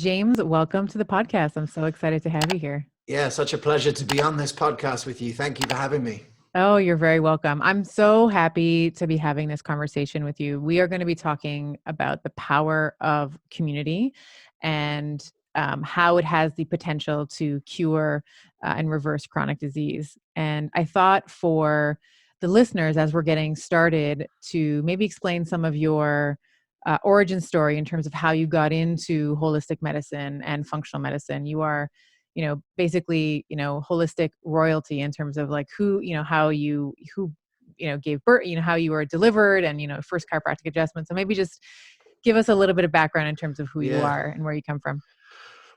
James, welcome to the podcast. I'm so excited to have you here. Yeah, such a pleasure to be on this podcast with you. Thank you for having me. Oh, you're very welcome. I'm so happy to be having this conversation with you. We are going to be talking about the power of community and how it has the potential to cure and reverse chronic disease. And I thought for the listeners, as we're getting started, to maybe explain some of your origin story in terms of how you got into holistic medicine and functional medicine. You are basically, holistic royalty in terms of like how gave birth, how you were delivered and, first chiropractic adjustment. So maybe just give us a little bit of background in terms of who you Yeah. are and where you come from.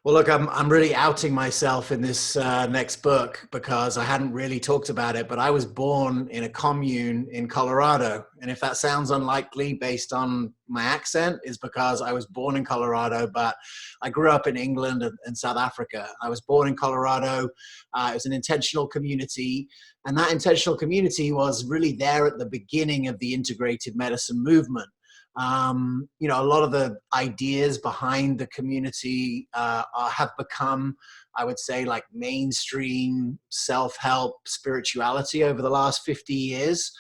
Well, look, I'm really outing myself in this next book because I hadn't really talked about it, but I was born in a commune in Colorado. And if that sounds unlikely based on my accent, is because I was born in Colorado, but I grew up in England and South Africa. I was born in Colorado. It was an intentional community. And that intentional community was really there at the beginning of the integrated medicine movement. A lot of the ideas behind the community have become, I would say, like mainstream self-help spirituality over the last 50 years.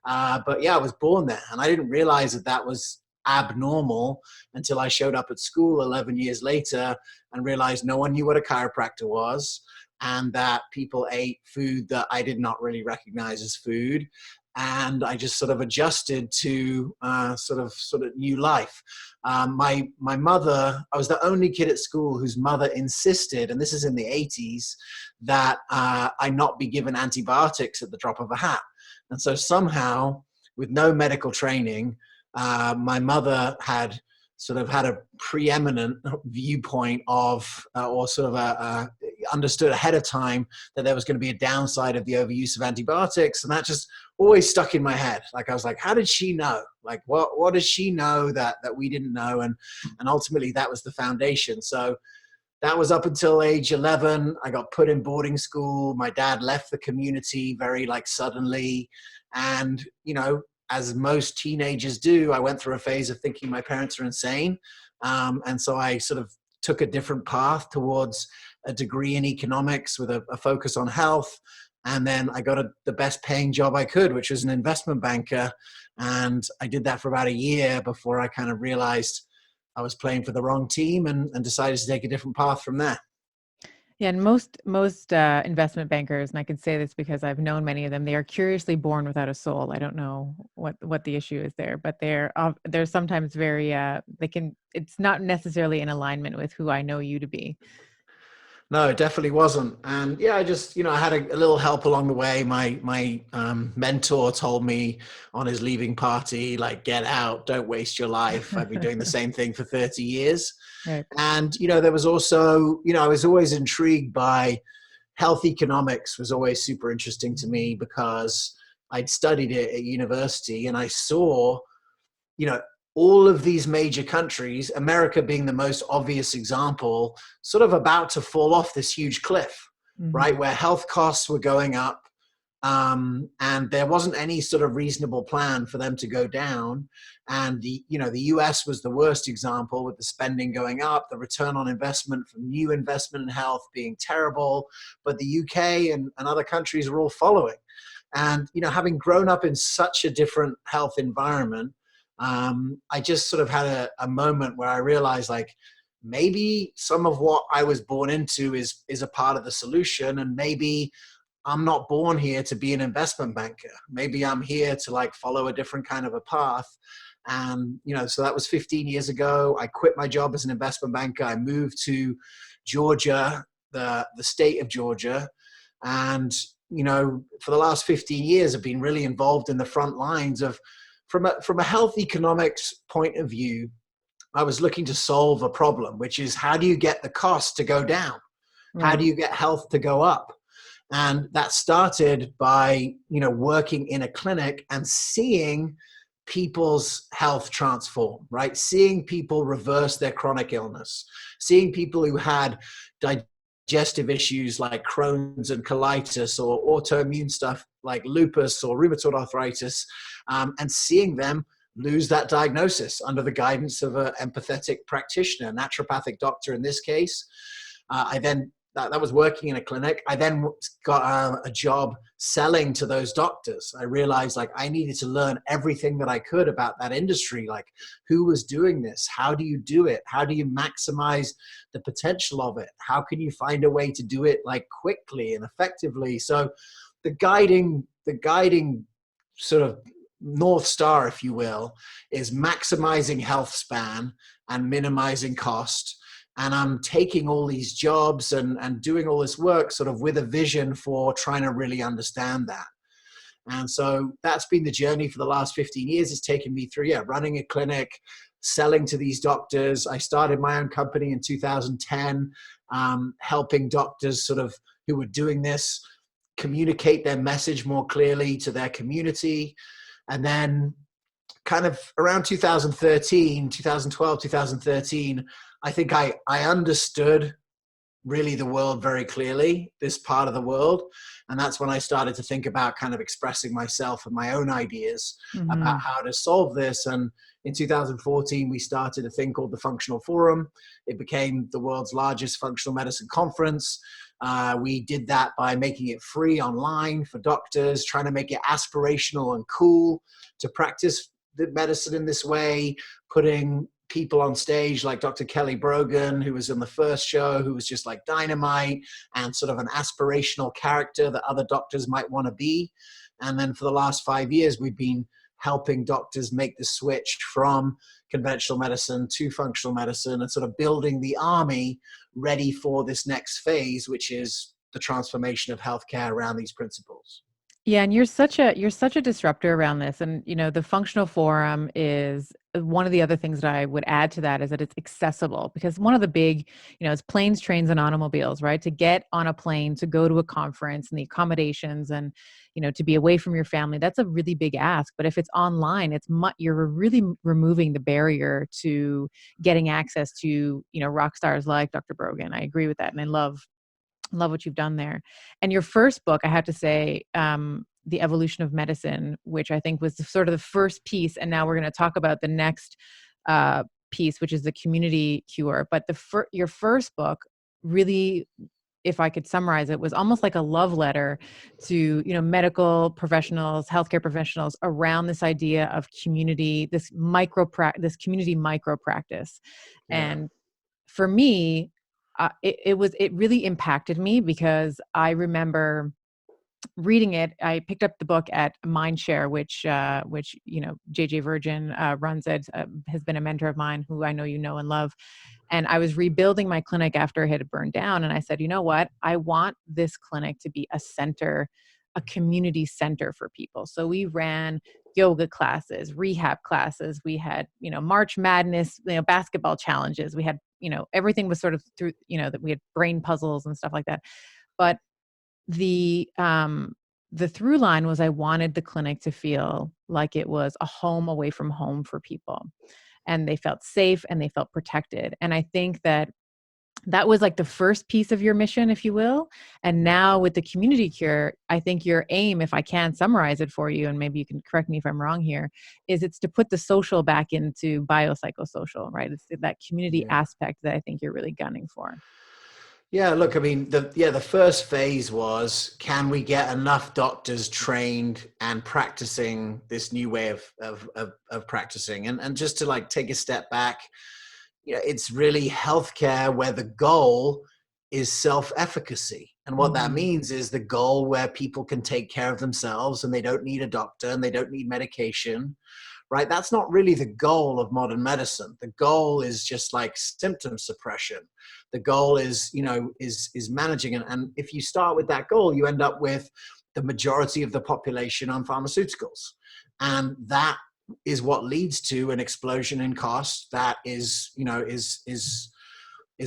But yeah, I was born there and I didn't realize that that was abnormal until I showed up at school 11 years later and realized no one knew what a chiropractor was and that people ate food that I did not really recognize as food. And I just sort of adjusted to sort of new life. My mother, I was the only kid at school whose mother insisted, and this is in the 80s, that I not be given antibiotics at the drop of a hat. And so somehow, with no medical training, my mother had sort of had a preeminent viewpoint of, or sort of understood ahead of time that there was going to be a downside of the overuse of antibiotics. And that just always stuck in my head. Like, I was like, how did she know? Like, what does she know that we didn't know? And ultimately that was the foundation. So that was up until age 11. I got put in boarding school. My dad left the community very suddenly. And, as most teenagers do, I went through a phase of thinking my parents are insane. And so I sort of took a different path towards a degree in economics with a focus on health. And then I got the best paying job I could, which was an investment banker. And I did that for about a year before I kind of realized I was playing for the wrong team and decided to take a different path from there. Yeah, and most investment bankers, and I can say this because I've known many of them, they are curiously born without a soul. I don't know what the issue is there, but they're sometimes very it's not necessarily in alignment with who I know you to be. No, it definitely wasn't. And yeah, I just, I had a little help along the way. My mentor told me on his leaving party, like, get out, don't waste your life. I've been doing the same thing for 30 years. Right. And, there was also, I was always intrigued by health economics was always super interesting to me because I'd studied it at university and I saw, all of these major countries, America being the most obvious example, sort of about to fall off this huge cliff, Mm-hmm. right? Where health costs were going up, and there wasn't any sort of reasonable plan for them to go down. And the US was the worst example with the spending going up, the return on investment from new investment in health being terrible, but the UK and other countries were all following. And, having grown up in such a different health environment, I just sort of had a moment where I realized, like, maybe some of what I was born into is a part of the solution. And maybe I'm not born here to be an investment banker. Maybe I'm here to follow a different kind of a path. And, so that was 15 years ago. I quit my job as an investment banker. I moved to Georgia, the state of Georgia. And, for the last 15 years, I've been really involved in the front lines of, from a health economics point of view, I was looking to solve a problem, which is, how do you get the cost to go down? Right. How do you get health to go up? And that started by, working in a clinic and seeing people's health transform, right? Seeing people reverse their chronic illness, seeing people who had digestive issues like Crohn's and colitis, or autoimmune stuff like lupus or rheumatoid arthritis, and seeing them lose that diagnosis under the guidance of an empathetic practitioner, naturopathic doctor in this case. I then that was working in a clinic. I then got a job selling to those doctors. I realized like I needed to learn everything that I could about that industry, like who was doing this, how do you do it, how do you maximize the potential of it, how can you find a way to do it like quickly and effectively. So the guiding sort of North Star, if you will, is maximizing health span and minimizing cost. And I'm taking all these jobs and doing all this work sort of with a vision for trying to really understand that. And so that's been the journey for the last 15 years. It's taken me through, running a clinic, selling to these doctors. I started my own company in 2010, helping doctors sort of who were doing this communicate their message more clearly to their community. And then kind of around 2013, 2012, 2013, I think I understood really the world very clearly, this part of the world. And that's when I started to think about kind of expressing myself and my own ideas about how to solve this. And in 2014, we started a thing called the Functional Forum. It became the world's largest functional medicine conference. We did that by making it free online for doctors, trying to make it aspirational and cool to practice the medicine in this way, putting people on stage like Dr. Kelly Brogan, who was in the first show, who was just like dynamite and sort of an aspirational character that other doctors might want to be. And then for the last 5 years, we've been helping doctors make the switch from conventional medicine to functional medicine and sort of building the army ready for this next phase, which is the transformation of healthcare around these principles. Yeah, and you're such a disruptor around this. And the functional forum is one of the other things that I would add to that is that it's accessible, because one of the big, it's planes, trains, and automobiles, right? To get on a plane, to go to a conference and the accommodations and, to be away from your family, that's a really big ask. But if it's online, you're really removing the barrier to getting access to, rock stars like Dr. Brogan. I agree with that. And I love what you've done there. And your first book, I have to say, The Evolution of Medicine, which I think was sort of the first piece. And now we're going to talk about the next piece, which is the community cure. But your first book really, if I could summarize it, was almost like a love letter to, medical professionals, healthcare professionals around this idea of community, this community micro practice. Yeah. And for me, it really impacted me, because I remember reading it. I picked up the book at Mindshare, which JJ Virgin runs it, has been a mentor of mine who I know you know and love. And I was rebuilding my clinic after it had burned down. And I said, you know what? I want this clinic to be a community center for people. So we ran yoga classes, rehab classes. We had, March Madness, basketball challenges. We had, everything was sort of through, that we had brain puzzles and stuff like that. But the through line was I wanted the clinic to feel like it was a home away from home for people, and they felt safe and they felt protected. And I think that was like the first piece of your mission, if you will. And now with the community cure, I think your aim, if I can summarize it for you, and maybe you can correct me if I'm wrong here, is it's to put the social back into biopsychosocial, right? It's that community aspect that I think you're really gunning for. Yeah, look, I mean, the first phase was, can we get enough doctors trained and practicing this new way of practicing? And just to like take a step back, it's really healthcare where the goal is self-efficacy. And what that means is the goal where people can take care of themselves and they don't need a doctor and they don't need medication, right? That's not really the goal of modern medicine. The goal is just like symptom suppression. The goal is, is managing. And if you start with that goal, you end up with the majority of the population on pharmaceuticals. And that is what leads to an explosion in cost. That is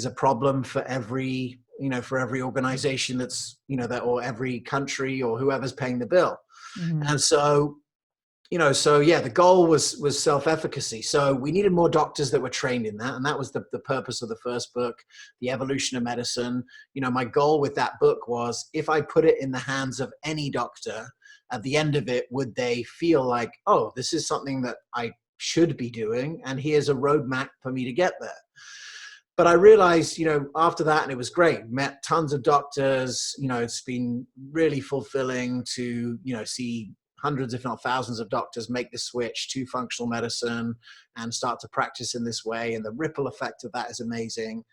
a problem for every organization that's, or every country or whoever's paying the bill. And so, the goal was self-efficacy. So we needed more doctors that were trained in that. And that was the purpose of the first book, The Evolution of Medicine. My goal with that book was, if I put it in the hands of any doctor, at the end of it, would they feel like, oh, this is something that I should be doing, and here's a roadmap for me to get there. But I realized, after that, and it was great, met tons of doctors, it's been really fulfilling to, see hundreds, if not thousands of doctors make the switch to functional medicine and start to practice in this way. And the ripple effect of that is amazing.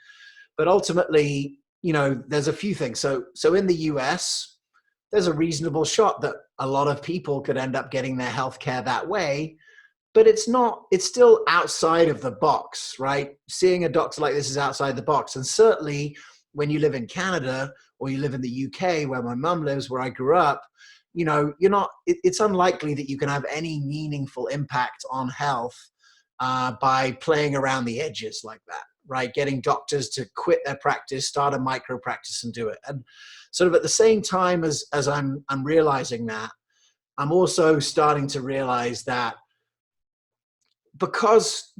But ultimately, there's a few things. So in the US, there's a reasonable shot that a lot of people could end up getting their healthcare that way. But it's still outside of the box, right? Seeing a doctor like this is outside the box. And certainly when you live in Canada or you live in the UK, where my mum lives, where I grew up, it's unlikely that you can have any meaningful impact on health by playing around the edges like that, right? Getting doctors to quit their practice, start a micro practice and do it. And sort of at the same time as I'm realizing that, I'm also starting to realize that because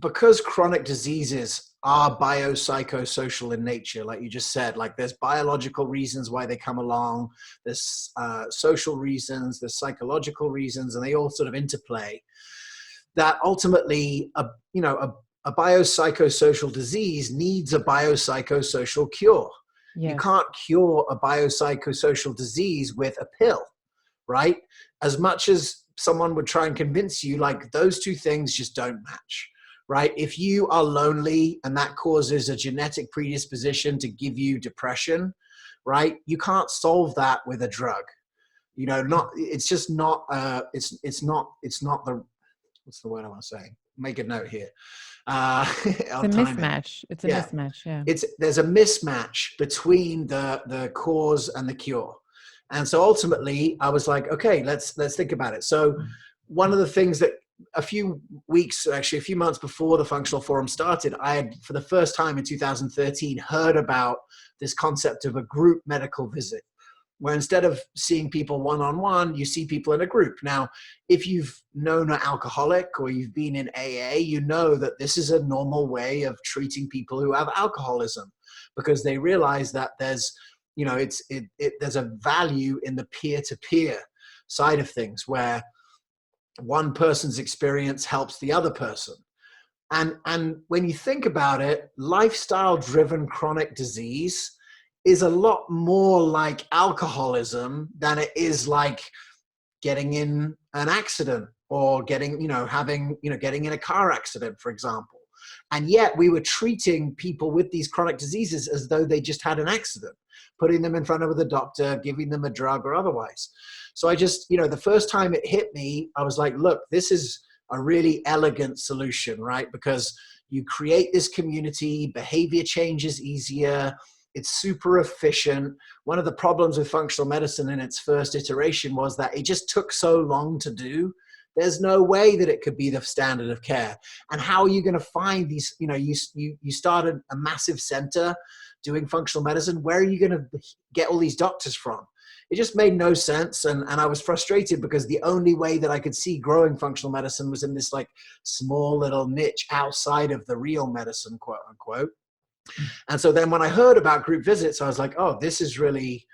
chronic diseases are biopsychosocial in nature, like you just said, like there's biological reasons why they come along, there's social reasons, there's psychological reasons, and they all sort of interplay. That ultimately, a biopsychosocial disease needs a biopsychosocial cure. Yes. You can't cure a biopsychosocial disease with a pill, right? As much as someone would try and convince you, like those two things just don't match, right? If you are lonely and that causes a genetic predisposition to give you depression, right? You can't solve that with a drug. It's not the, what's the word I want to say? Make a note here. It's a mismatch. It's a mismatch. Yeah. There's a mismatch between the cause and the cure. And so ultimately I was like, okay, let's think about it. So one of the things that a few months before the Functional Forum started, I had, for the first time in 2013, heard about this concept of a group medical visit, where instead of seeing people one-on-one, you see people in a group. Now, if you've known an alcoholic or you've been in AA, you know that this is a normal way of treating people who have alcoholism, because they realize that there's a value in the peer-to-peer side of things, where one person's experience helps the other person. And when you think about it, lifestyle-driven chronic disease is a lot more like alcoholism than it is like getting in an accident or getting in a car accident, for example. And yet we were treating people with these chronic diseases as though they just had an accident, putting them in front of the doctor, giving them a drug or otherwise. So I just, the first time it hit me, I was like, look, this is a really elegant solution, right? Because you create this community, behavior change is easier, it's super efficient. One of the problems with functional medicine in its first iteration was that it just took so long to do. There's no way that it could be the standard of care. And how are you going to find these, you started a massive center doing functional medicine. Where are you going to get all these doctors from? It just made no sense. And I was frustrated because the only way that I could see growing functional medicine was in this like small little niche outside of the real medicine, quote unquote. And so then when I heard about group visits, I was like, oh, this is really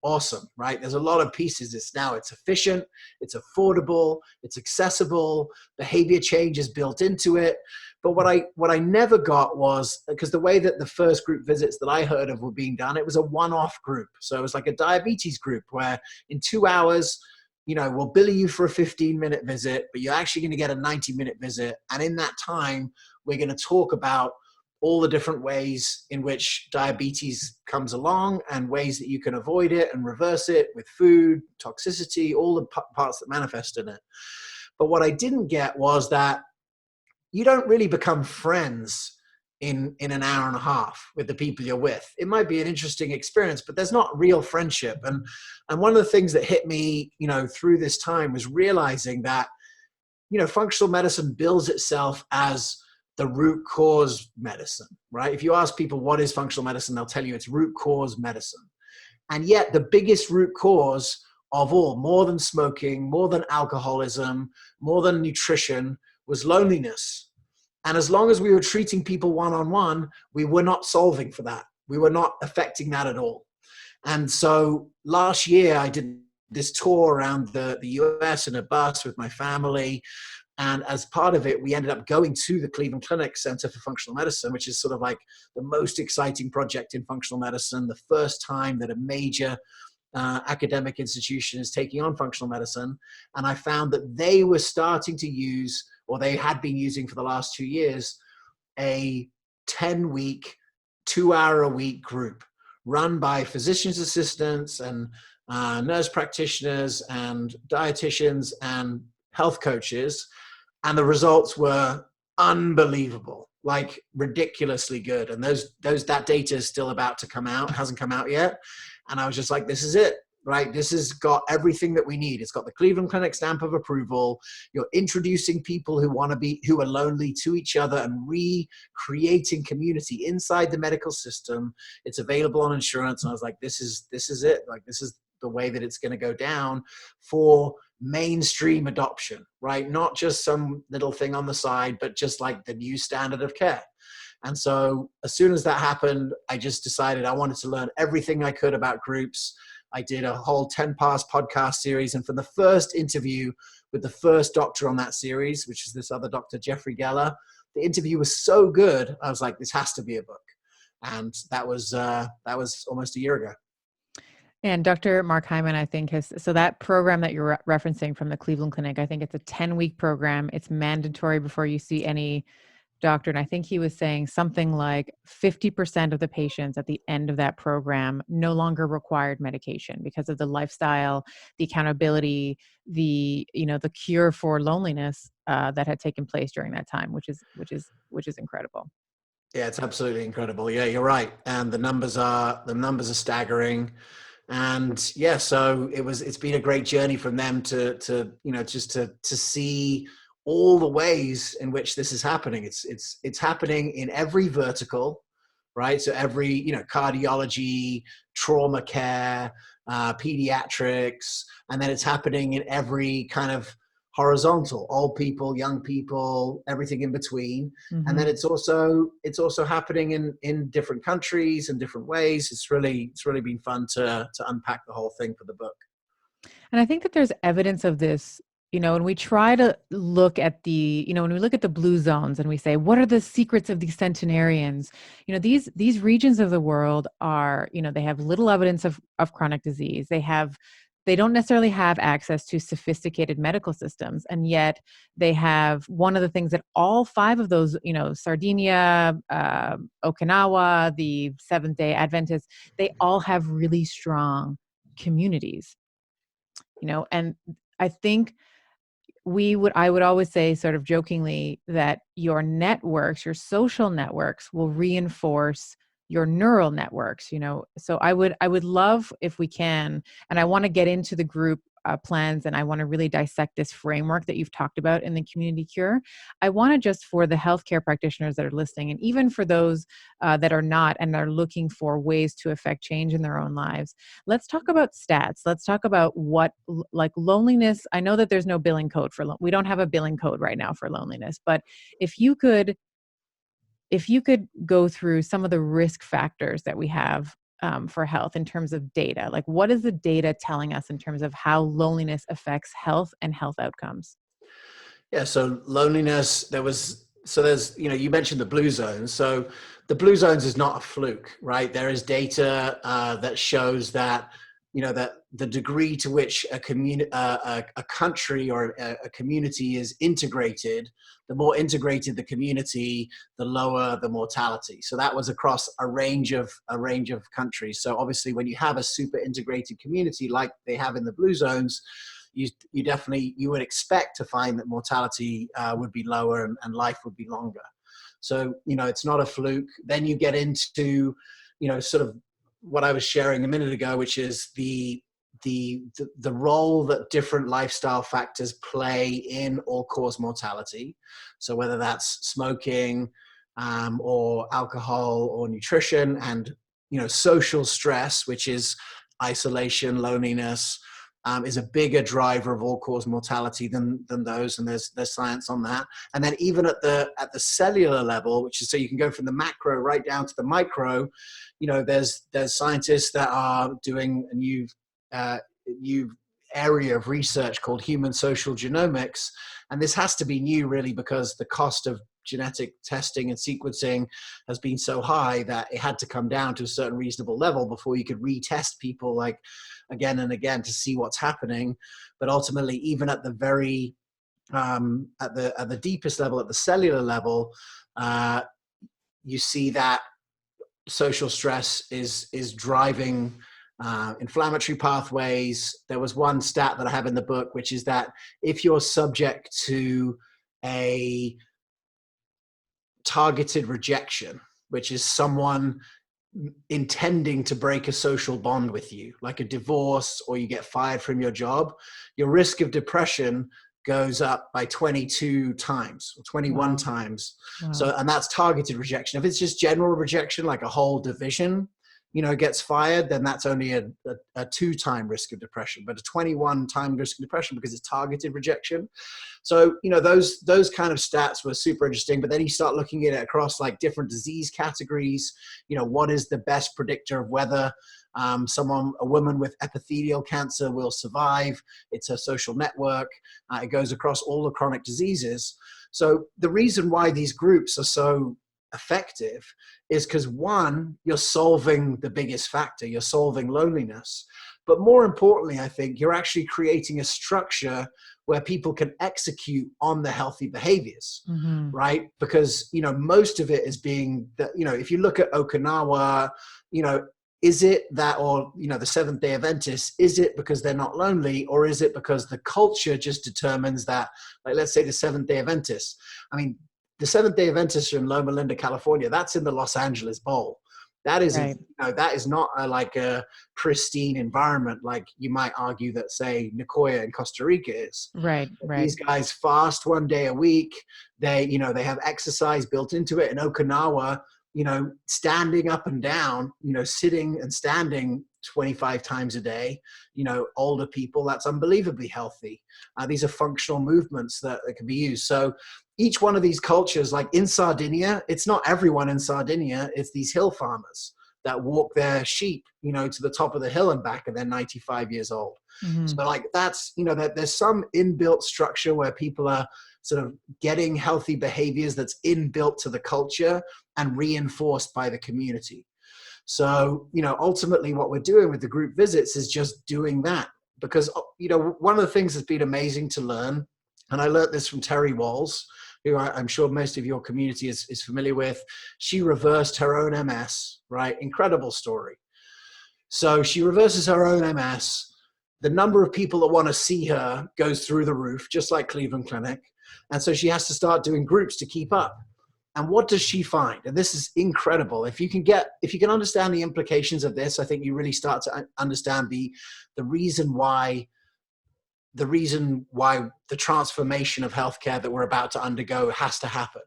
awesome, right? There's a lot of pieces. It's efficient, it's affordable, it's accessible, behavior change is built into it. But what I never got was, because the way that the first group visits that I heard of were being done, it was a one-off group. So it was like a diabetes group where in 2 hours, we'll bill you for a 15-minute visit, but you're actually going to get a 90-minute visit. And in that time, we're going to talk about all the different ways in which diabetes comes along and ways that you can avoid it and reverse it with food, toxicity, all the parts that manifest in it. But what I didn't get was that you don't really become friends in an hour and a half with the people you're with. It might be an interesting experience, but there's not real friendship. And one of the things that hit me, through this time was realizing that, functional medicine bills itself as the root cause medicine, right? If you ask people what is functional medicine, they'll tell you it's root cause medicine. And yet the biggest root cause of all, more than smoking, more than alcoholism, more than nutrition, was loneliness. And as long as we were treating people one-on-one, we were not solving for that. We were not affecting that at all. And so last year I did this tour around the US in a bus with my family, And as part of it, we ended up going to the Cleveland Clinic Center for Functional Medicine, which is sort of like the most exciting project in functional medicine, the first time that a major academic institution is taking on functional medicine. And I found that they were starting to use, or they had been using for the last 2 years, a 10-week, 2-hour-a-week group run by physician's assistants and nurse practitioners and dietitians and health coaches. And the results were unbelievable, like ridiculously good. And that data is still about to come out. It hasn't come out yet. And I was just like, this is it, right? This has got everything that we need. It's got the Cleveland Clinic stamp of approval. You're introducing people who are lonely to each other and recreating community inside the medical system. It's available on insurance. And I was like, this is it. Like, this is the way that it's going to go down for mainstream adoption, right? Not just some little thing on the side, but just like the new standard of care. And so as soon as that happened, I just decided I wanted to learn everything I could about groups. I did a whole 10-part podcast series. And for the first interview with the first doctor on that series, which is this other doctor, Jeffrey Geller, the interview was so good. I was like, this has to be a book. And that was almost a year ago. And Dr. Mark Hyman, I think, so that program that you're referencing from the Cleveland Clinic, I think it's a 10-week program. It's mandatory before you see any doctor. And I think he was saying something like 50% of the patients at the end of that program no longer required medication because of the lifestyle, the accountability, the cure for loneliness that had taken place during that time, which is incredible. Yeah, it's absolutely incredible. Yeah, you're right. And the numbers are staggering. And yeah, so it's been a great journey from them to see all the ways in which this is happening. It's happening in every vertical, right? So every, cardiology, trauma care, pediatrics, and then it's happening in every kind of horizontal, old people, young people, everything in between. Mm-hmm. And then it's also happening in different countries and different ways. It's really been fun to unpack the whole thing for the book. And I think that there's evidence of this, when we try to look at when we look at the blue zones and we say, what are the secrets of these centenarians? These regions of the world are, they have little evidence of chronic disease. They don't necessarily have access to sophisticated medical systems. And yet they have one of the things that all 5 of those, Sardinia, Okinawa, the Seventh-day Adventists, they all have really strong communities, and I think I would always say, sort of jokingly, that your networks, your social networks, will reinforce your neural networks, So I would love, if we can, and I want to get into the group plans, and I want to really dissect this framework that you've talked about in the Community Cure. I want to, just for the healthcare practitioners that are listening, and even for those that are not and are looking for ways to affect change in their own lives, let's talk about stats. Let's talk about what, like, loneliness. I know that there's no billing code we don't have a billing code right now for loneliness, but if you could go through some of the risk factors that we have for health in terms of data, like, what is the data telling us in terms of how loneliness affects health and health outcomes? Yeah, so loneliness, there's, you mentioned the blue zones. So the blue zones is not a fluke, right? There is data that shows that, that the degree to which a country or a community is integrated, the more integrated the community, the lower the mortality. So that was across a range of countries. So obviously, when you have a super integrated community like they have in the blue zones, you would expect to find that mortality would be lower and life would be longer. So, it's not a fluke. Then you get into, sort of what I was sharing a minute ago, which is the role that different lifestyle factors play in all-cause mortality. So whether that's smoking or alcohol or nutrition, and social stress, which is isolation, loneliness, is a bigger driver of all-cause mortality than those, and there's science on that. And then even at the cellular level, which is, so you can go from the macro right down to the micro, there's scientists that are doing, and you've area of research called human social genomics. And this has to be new, really, because the cost of genetic testing and sequencing has been so high that it had to come down to a certain reasonable level before you could retest people like again and again to see what's happening. But ultimately, even at the very at the deepest level, at the cellular level, you see that social stress is driving inflammatory pathways. There was one stat that I have in the book, which is that if you're subject to a targeted rejection, which is someone intending to break a social bond with you, like a divorce or you get fired from your job, your risk of depression goes up by 22 times or 21 Wow. times. Wow. So, and that's targeted rejection. If it's just general rejection, like a whole division, gets fired, then that's only a 2-time risk of depression, but a 21-time risk of depression because it's targeted rejection. So, those kind of stats were super interesting, but then you start looking at it across like different disease categories. What is the best predictor of whether a woman with epithelial cancer will survive? It's a social network. It goes across all the chronic diseases. So the reason why these groups are so effective is because, one, you're solving the biggest factor, you're solving loneliness. But more importantly, I think you're actually creating a structure where people can execute on the healthy behaviors, right? Because, most of it is being, if you look at Okinawa, is it that, or, the Seventh-day Adventists, is it because they're not lonely, or is it because the culture just determines that, like, let's say the Seventh-day Adventists, the Seventh-day Adventists are in Loma Linda, California. That's in the Los Angeles Bowl. That is, Right. that is not like a pristine environment, like you might argue that, say, Nicoya in Costa Rica is. Right. These guys fast 1 day a week. They have exercise built into it. In Okinawa, standing up and down, sitting and standing 25 times a day, older people, that's unbelievably healthy. These are functional movements that can be used. So each one of these cultures, like in Sardinia, it's not everyone in Sardinia, it's these hill farmers that walk their sheep, to the top of the hill and back, and they're 95 years old. So like that's, there's some inbuilt structure where people are sort of getting healthy behaviors that's inbuilt to the culture and reinforced by the community. So, ultimately what we're doing with the group visits is just doing that. Because, one of the things that's been amazing to learn, and I learned this from Terry Walls, who I'm sure most of your community is familiar with. She reversed her own MS, right? Incredible story. So she reverses her own MS. The number of people that want to see her goes through the roof, just like Cleveland Clinic. And so she has to start doing groups to keep up. And what does she find? And this is incredible. If you can understand the implications of this, I think you really start to understand the reason why the transformation of healthcare that we're about to undergo has to happen.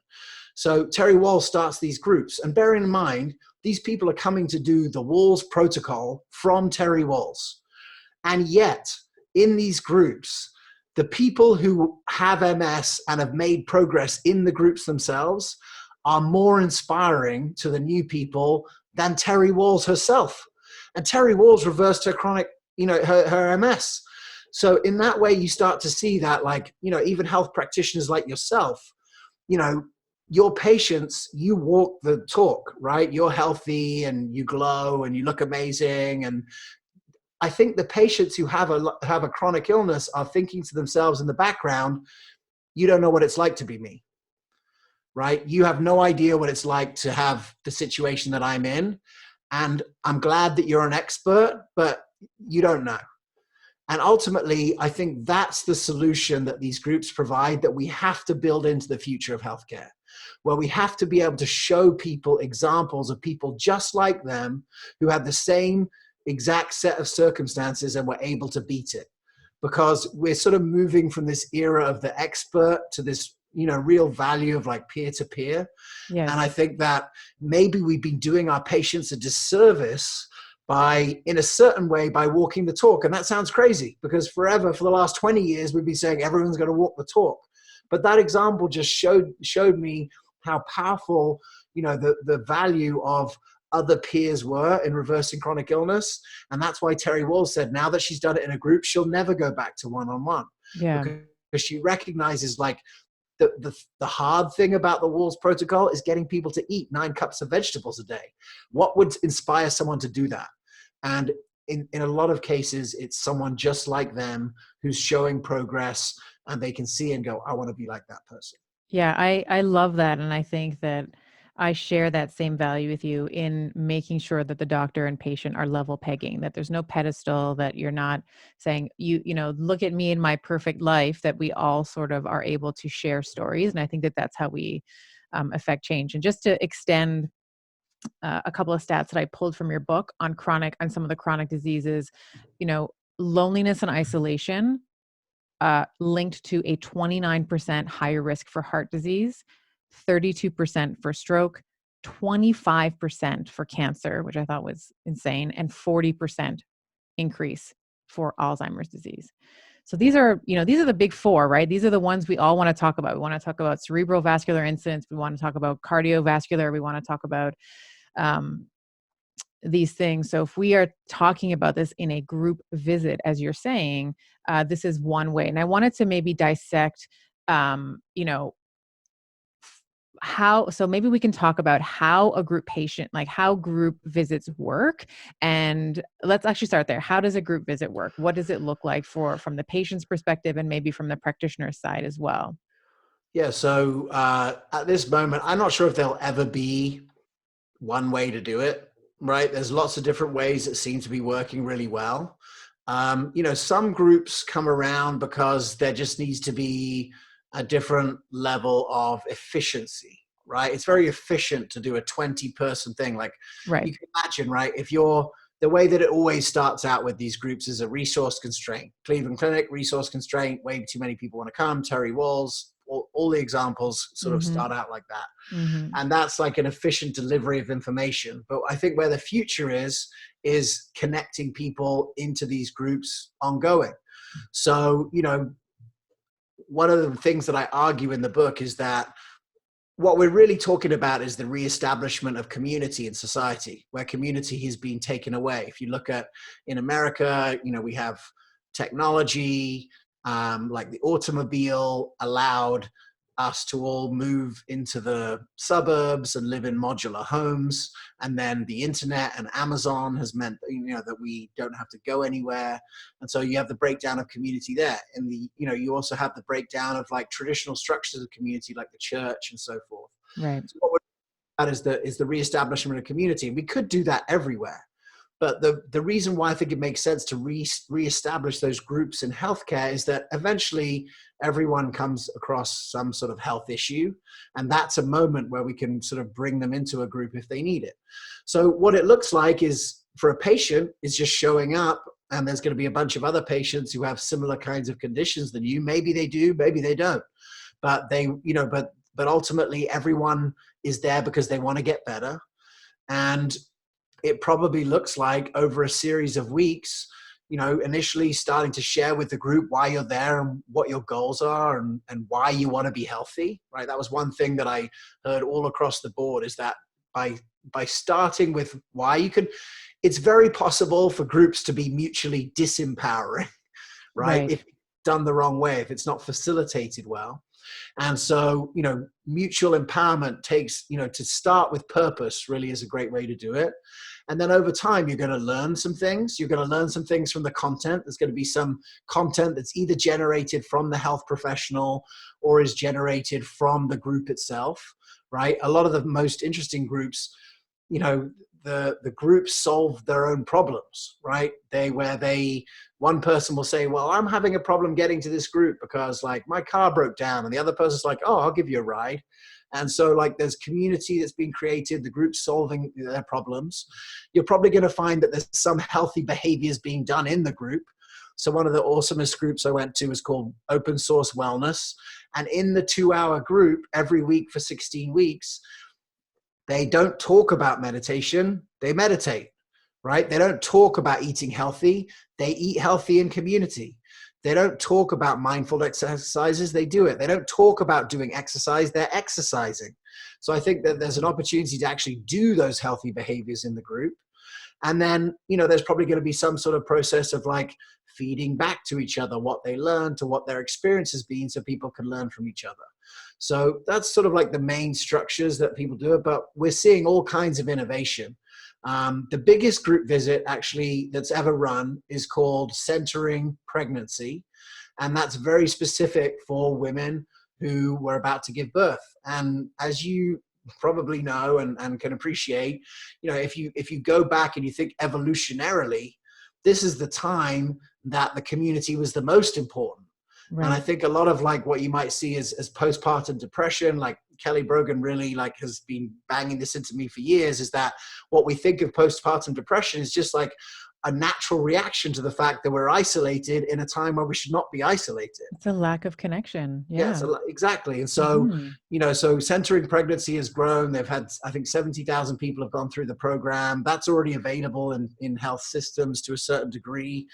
So Terry Walls starts these groups, and bearing in mind, these people are coming to do the Walls protocol from Terry Walls. And yet, in these groups, the people who have MS and have made progress in the groups themselves are more inspiring to the new people than Terry Walls herself. And Terry Walls reversed her chronic, her MS. So in that way, you start to see that, like, even health practitioners like yourself, your patients, you walk the talk, right? You're healthy and you glow and you look amazing. And I think the patients who have a chronic illness are thinking to themselves in the background, you don't know what it's like to be me, right? You have no idea what it's like to have the situation that I'm in. And I'm glad that you're an expert, but you don't know. And ultimately, I think that's the solution that these groups provide, that we have to build into the future of healthcare, where we have to be able to show people examples of people just like them who had the same exact set of circumstances and were able to beat it. Because we're sort of moving from this era of the expert to this, real value of like peer-to-peer. Yes. And I think that maybe we've been doing our patients a disservice in a certain way, by walking the talk. And that sounds crazy, because forever, for the last 20 years, we've been saying everyone's going to walk the talk. But that example just showed me how powerful, the value of other peers were in reversing chronic illness. And that's why Terry Wall said now that she's done it in a group, she'll never go back to one-on-one, Yeah. because she recognizes like the hard thing about the Walls protocol is getting people to eat 9 cups of vegetables a day. What would inspire someone to do that? And in a lot of cases, it's someone just like them who's showing progress, and they can see and go, I want to be like that person. Yeah, I love that, and I think that I share that same value with you in making sure that the doctor and patient are level pegging, that there's no pedestal, that you're not saying, you know, look at me in my perfect life, that we all sort of are able to share stories, and I think that that's how we affect change. And just to extend a couple of stats that I pulled from your book on some of the chronic diseases, you know, loneliness and isolation linked to a 29% higher risk for heart disease, 32% for stroke, 25% for cancer, which I thought was insane, and 40% increase for Alzheimer's disease. So these are, you know, these are the big four, right? These are the ones we all want to talk about. We want to talk about cerebral vascular incidents. We want to talk about cardiovascular. We want to talk about um, these things. So if we are talking about this in a group visit, as you're saying, this is one way. And I wanted to maybe dissect, you know, so maybe we can talk about how a group patient, like how group visits work. And let's actually start there. How does a group visit work? What does it look like from the patient's perspective and maybe from the practitioner's side as well? Yeah. So at this moment, I'm not sure if there'll ever be one way to do it, right? There's lots of different ways that seem to be working really well. You know, some groups come around because there just needs to be a different level of efficiency, right? It's very efficient to do a 20-person thing. Like Right. you can imagine, right? If you're the way that it always starts out with these groups is a resource constraint. Cleveland Clinic, resource constraint, way too many people want to come. Terry Walls, all the examples sort of Mm-hmm. start out like that. Mm-hmm. And that's like an efficient delivery of information. But I think where the future is connecting people into these groups ongoing. So, you know, one of the things that I argue in the book is that what we're really talking about is the reestablishment of community in society, where community has been taken away. If you look at in America, you know, we have technology, like the automobile allowed us to all move into the suburbs and live in modular homes. And then the internet and Amazon has meant, you know, that we don't have to go anywhere. And so you have the breakdown of community there. And you know, you also have the breakdown of like traditional structures of community, like the church and so forth. Right. So what we're about is the reestablishment of community. And we could do that everywhere. But the reason why I think it makes sense to reestablish those groups in healthcare is that eventually everyone comes across some sort of health issue. And that's a moment where we can sort of bring them into a group if they need it. So what it looks like is for a patient is just showing up, and there's going to be a bunch of other patients who have similar kinds of conditions than you. Maybe they do, maybe they don't. But they, you know, but ultimately everyone is there because they want to get better. And it probably looks like over a series of weeks, you know, initially starting to share with the group why you're there and what your goals are and why you want to be healthy, right? That was one thing that I heard all across the board is that by starting with why you could, it's very possible for groups to be mutually disempowering, right? Right. If done the wrong way, if it's not facilitated well. And so, you know, mutual empowerment takes, you know, to start with purpose really is a great way to do it. And then over time, you're going to learn some things. You're going to learn some things from the content. There's going to be some content that's either generated from the health professional or is generated from the group itself, right? A lot of the most interesting groups, you know, the groups solve their own problems, right? One person will say, well, I'm having a problem getting to this group because like my car broke down, and the other person's like, oh, I'll give you a ride. And so like there's community that's been created, the group's solving their problems. You're probably going to find that there's some healthy behaviors being done in the group. So one of the awesomest groups I went to was called Open Source Wellness. And in the 2-hour group every week for 16 weeks, they don't talk about meditation, they meditate, right? They don't talk about eating healthy, they eat healthy in community. They don't talk about mindful exercises, they do it. They don't talk about doing exercise, they're exercising. So I think that there's an opportunity to actually do those healthy behaviors in the group. And then, there's probably going to be some sort of process of like feeding back to each other what they learned to what their experience has been so people can learn from each other. So that's sort of like the main structures that people do, but we're seeing all kinds of innovation. The biggest group visit actually that's ever run is called Centering Pregnancy. And that's very specific for women who were about to give birth. And as you probably know and can appreciate, if you go back and you think evolutionarily, this is the time that the community was the most important. Right. And I think a lot of like what you might see as postpartum depression, like Kelly Brogan really like has been banging this into me for years, is that what we think of postpartum depression is just like a natural reaction to the fact that we're isolated in a time where we should not be isolated. It's a lack of connection. Yeah, Yeah. exactly. And so, Mm-hmm. so Centering Pregnancy has grown. They've had, I think, 70,000 people have gone through the program. That's already available in health systems to a certain degree.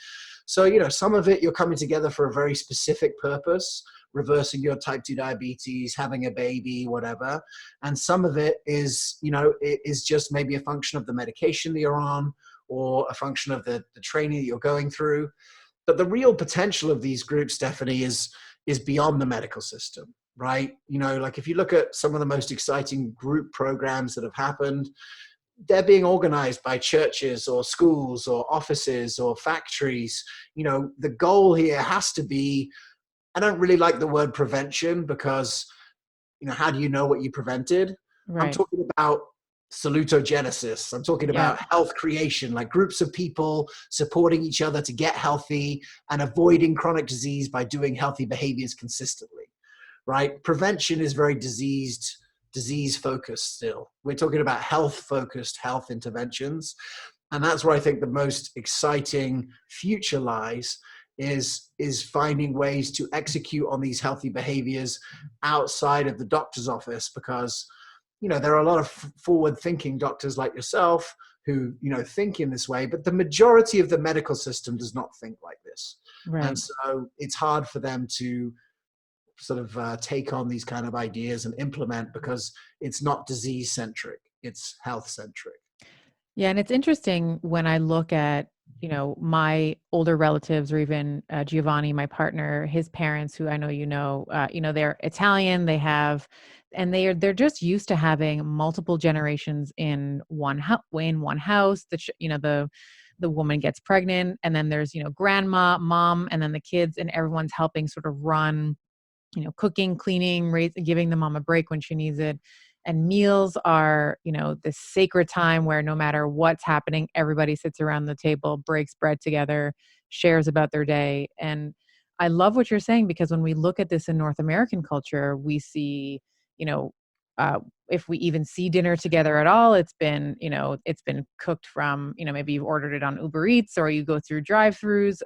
So, some of it you're coming together for a very specific purpose, reversing your type 2 diabetes, having a baby, whatever. And some of it is, it is just maybe a function of the medication that you're on or a function of the training that you're going through. But the real potential of these groups, Stephanie, is beyond the medical system, right? Like if you look at some of the most exciting group programs that have happened, they're being organized by churches or schools or offices or factories. The goal here has to be, I don't really like the word prevention because, how do you know what you prevented? I'm Right. talking about salutogenesis. I'm talking Yeah. about health creation, like groups of people supporting each other to get healthy and avoiding chronic disease by doing healthy behaviors consistently, right? Prevention is very disease focused still. We're talking about health focused health interventions. And that's where I think the most exciting future lies is finding ways to execute on these healthy behaviors outside of the doctor's office, because there are a lot of forward thinking doctors like yourself who think in this way, but the majority of the medical system does not think like this. And Right. so it's hard for them to sort of take on these kind of ideas and implement, because it's not disease centric, it's health centric. Yeah, and it's interesting when I look at, my older relatives or even Giovanni, my partner, his parents, who I know they're Italian. They're just used to having multiple generations in one house. The woman gets pregnant, and then there's grandma, mom, and then the kids, and everyone's helping sort of run, cooking, cleaning, giving the mom a break when she needs it. And meals are, this sacred time where no matter what's happening, everybody sits around the table, breaks bread together, shares about their day. And I love what you're saying, because when we look at this in North American culture, we see, you know, uh, if we even see dinner together at all, it's been cooked from, maybe you've ordered it on Uber Eats or you go through drive-throughs.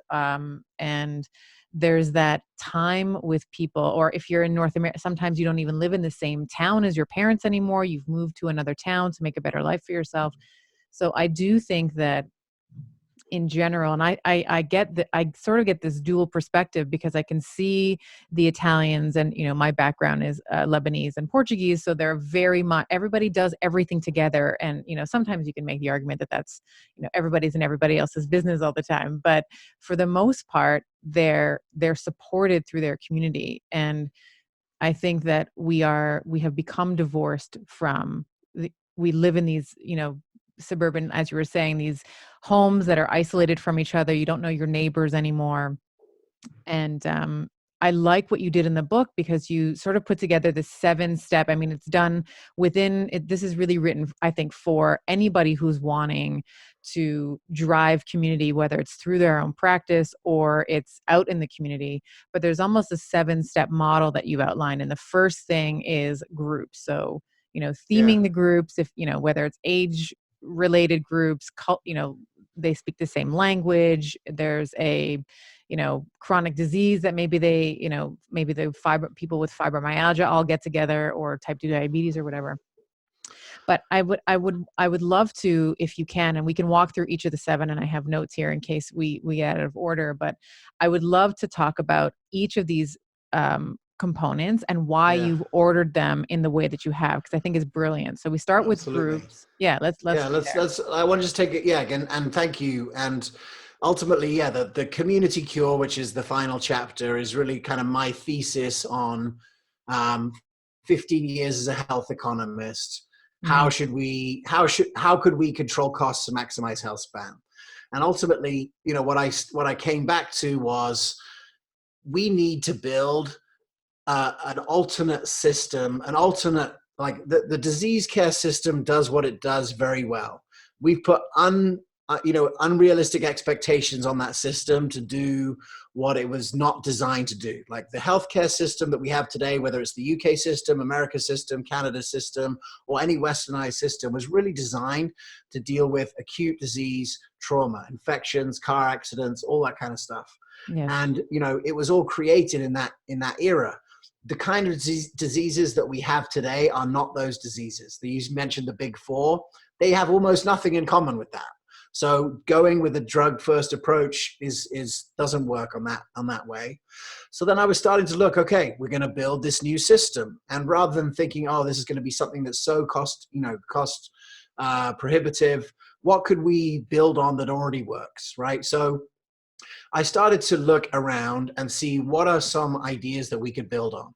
And there's that time with people, or if you're in North America, sometimes you don't even live in the same town as your parents anymore. You've moved to another town to make a better life for yourself. So I do think that in general, and I get that, I sort of get this dual perspective, because I can see the Italians, and my background is Lebanese and Portuguese, so they're very much, everybody does everything together. And sometimes you can make the argument that that's, everybody's in everybody else's business all the time, but for the most part, they're supported through their community. And I think that we have become divorced from we live in these, suburban, as you were saying, these homes that are isolated from each other. You don't know your neighbors anymore. And I like what you did in the book, because you sort of put together the 7-step. I mean, it's done within it. This is really written, I think, for anybody who's wanting to drive community, whether it's through their own practice or it's out in the community. But there's almost a 7-step model that you've outlined. And the first thing is groups. So, Yeah. theming the groups, if, whether it's age related groups, they speak the same language. There's a chronic disease that maybe maybe the people with fibromyalgia all get together, or type 2 diabetes or whatever. But I would love to, if you can, and we can walk through each of the seven. And I have notes here in case we get out of order. But I would love to talk about each of these components and why Yeah, you've ordered them in the way that you have, because I think it's brilliant. So we start with absolutely. groups. Yeah, let's Yeah, go there. let's I want to just take it, yeah, again, and thank you. And ultimately, yeah, the community cure, which is the final chapter, is really kind of my thesis on um 15 years as a health economist. Mhm. How could we control costs to maximize health span? And ultimately, what I came back to was we need to build an alternate system, an alternate, like the disease care system does what it does very well. We've put unrealistic expectations on that system to do what it was not designed to do. Like the healthcare system that we have today, whether it's the UK system, America system, Canada system, or any westernized system, was really designed to deal with acute disease, trauma, infections, car accidents, all that kind of stuff. Yes. And it was all created in that era. The kind of diseases that we have today are not those diseases. You mentioned the big four. They have almost nothing in common with that. So going with a drug first approach is doesn't work on that way. So then I was starting to look, okay, we're going to build this new system. And rather than thinking, oh, this is going to be something that's so cost prohibitive, what could we build on that already works, right? So I started to look around and see what are some ideas that we could build on.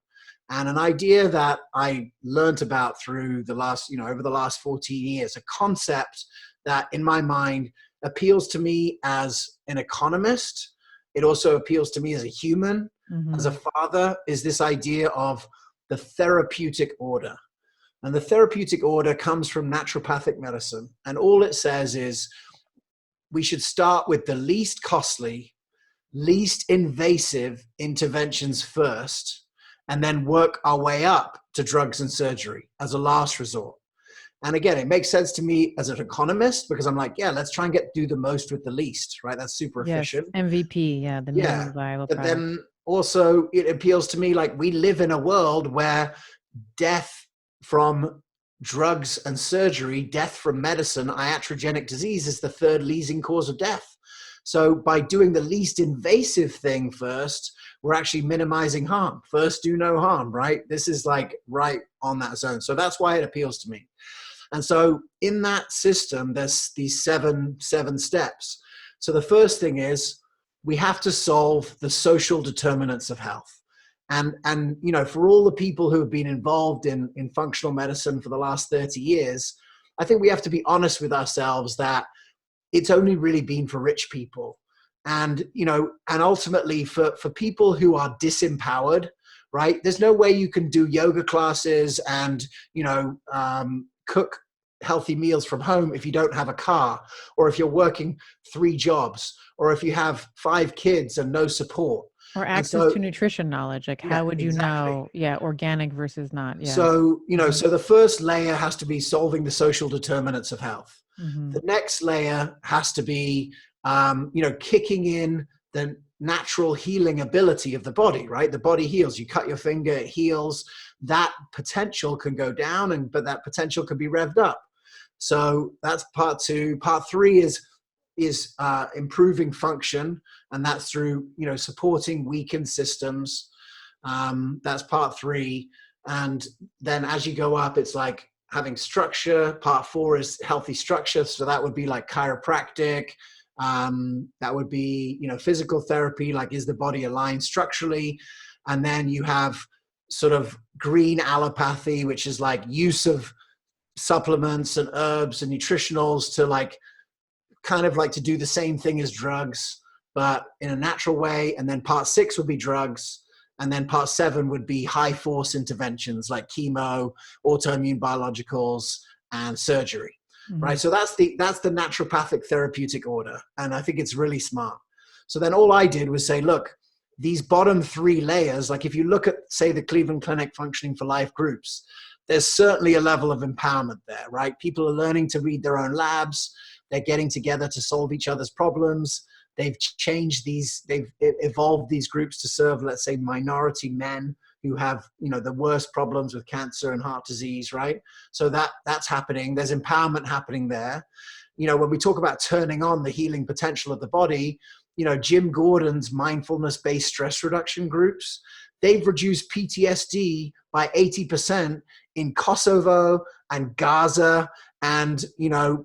And an idea that I learned about through over the last 14 years, a concept that in my mind appeals to me as an economist. It also appeals to me as a human, as a Hmm. father, is this idea of the therapeutic order. And the therapeutic order comes from naturopathic medicine. And all it says is we should start with the least costly, least invasive interventions first, and then work our way up to drugs and surgery as a last resort. And again, it makes sense to me as an economist because I'm like, yeah, let's try and do the most with the least, right? That's super Yes. efficient. MVP. Yeah, the Yeah. minimum viable But product. then also it appeals to me like we live in a world where death from drugs and surgery, death from medicine, iatrogenic disease is the third leading cause of death. So by doing the least invasive thing first, we're actually minimizing harm. First, do no harm, right? This is like right on that zone. So that's why it appeals to me. And so in that system, there's these seven steps. So the first thing is we have to solve the social determinants of health. And for all the people who have been involved in functional medicine for the last 30 years, I think we have to be honest with ourselves that it's only really been for rich people. And ultimately for people who are disempowered, right? There's no way you can do yoga classes and, cook healthy meals from home if you don't have a car, or if you're working 3 jobs, or if you have 5 kids and no support. Or And access so, to nutrition knowledge. Like, yeah, how would you exactly. know? Yeah, organic versus not. Yeah. So, Hmm. so the first layer has to be solving the social determinants of health. Hmm. The next layer has to be, kicking in the natural healing ability of the body, right? The body heals. You cut your finger, it heals. That potential can go down, but that potential can be revved up. So that's part 2. Part 3 is improving function, and that's through supporting weakened systems. That's part 3. And then as you go up, it's like having structure. Part 4 is healthy structure. So that would be like chiropractic. That would be, physical therapy, like is the body aligned structurally? And then you have sort of green allopathy, which is like use of supplements and herbs and nutritionals to like kind of like to do the same thing as drugs, but in a natural way. And then part 6 would be drugs. And then part 7 would be high force interventions like chemo, autoimmune biologicals, and surgery. Hmm. Right. So that's the naturopathic therapeutic order. And I think it's really smart. So then all I did was say, look, these bottom 3 layers, like if you look at, say, the Cleveland Clinic Functioning for Life groups, there's certainly a level of empowerment there, right? People are learning to read their own labs. They're getting together to solve each other's problems. They've evolved these groups to serve, let's say, minority men who have, the worst problems with cancer and heart disease, right? So that's happening. There's empowerment happening there. When we talk about turning on the healing potential of the body, Jim Gordon's mindfulness-based stress reduction groups, they've reduced PTSD by 80% in Kosovo and Gaza and,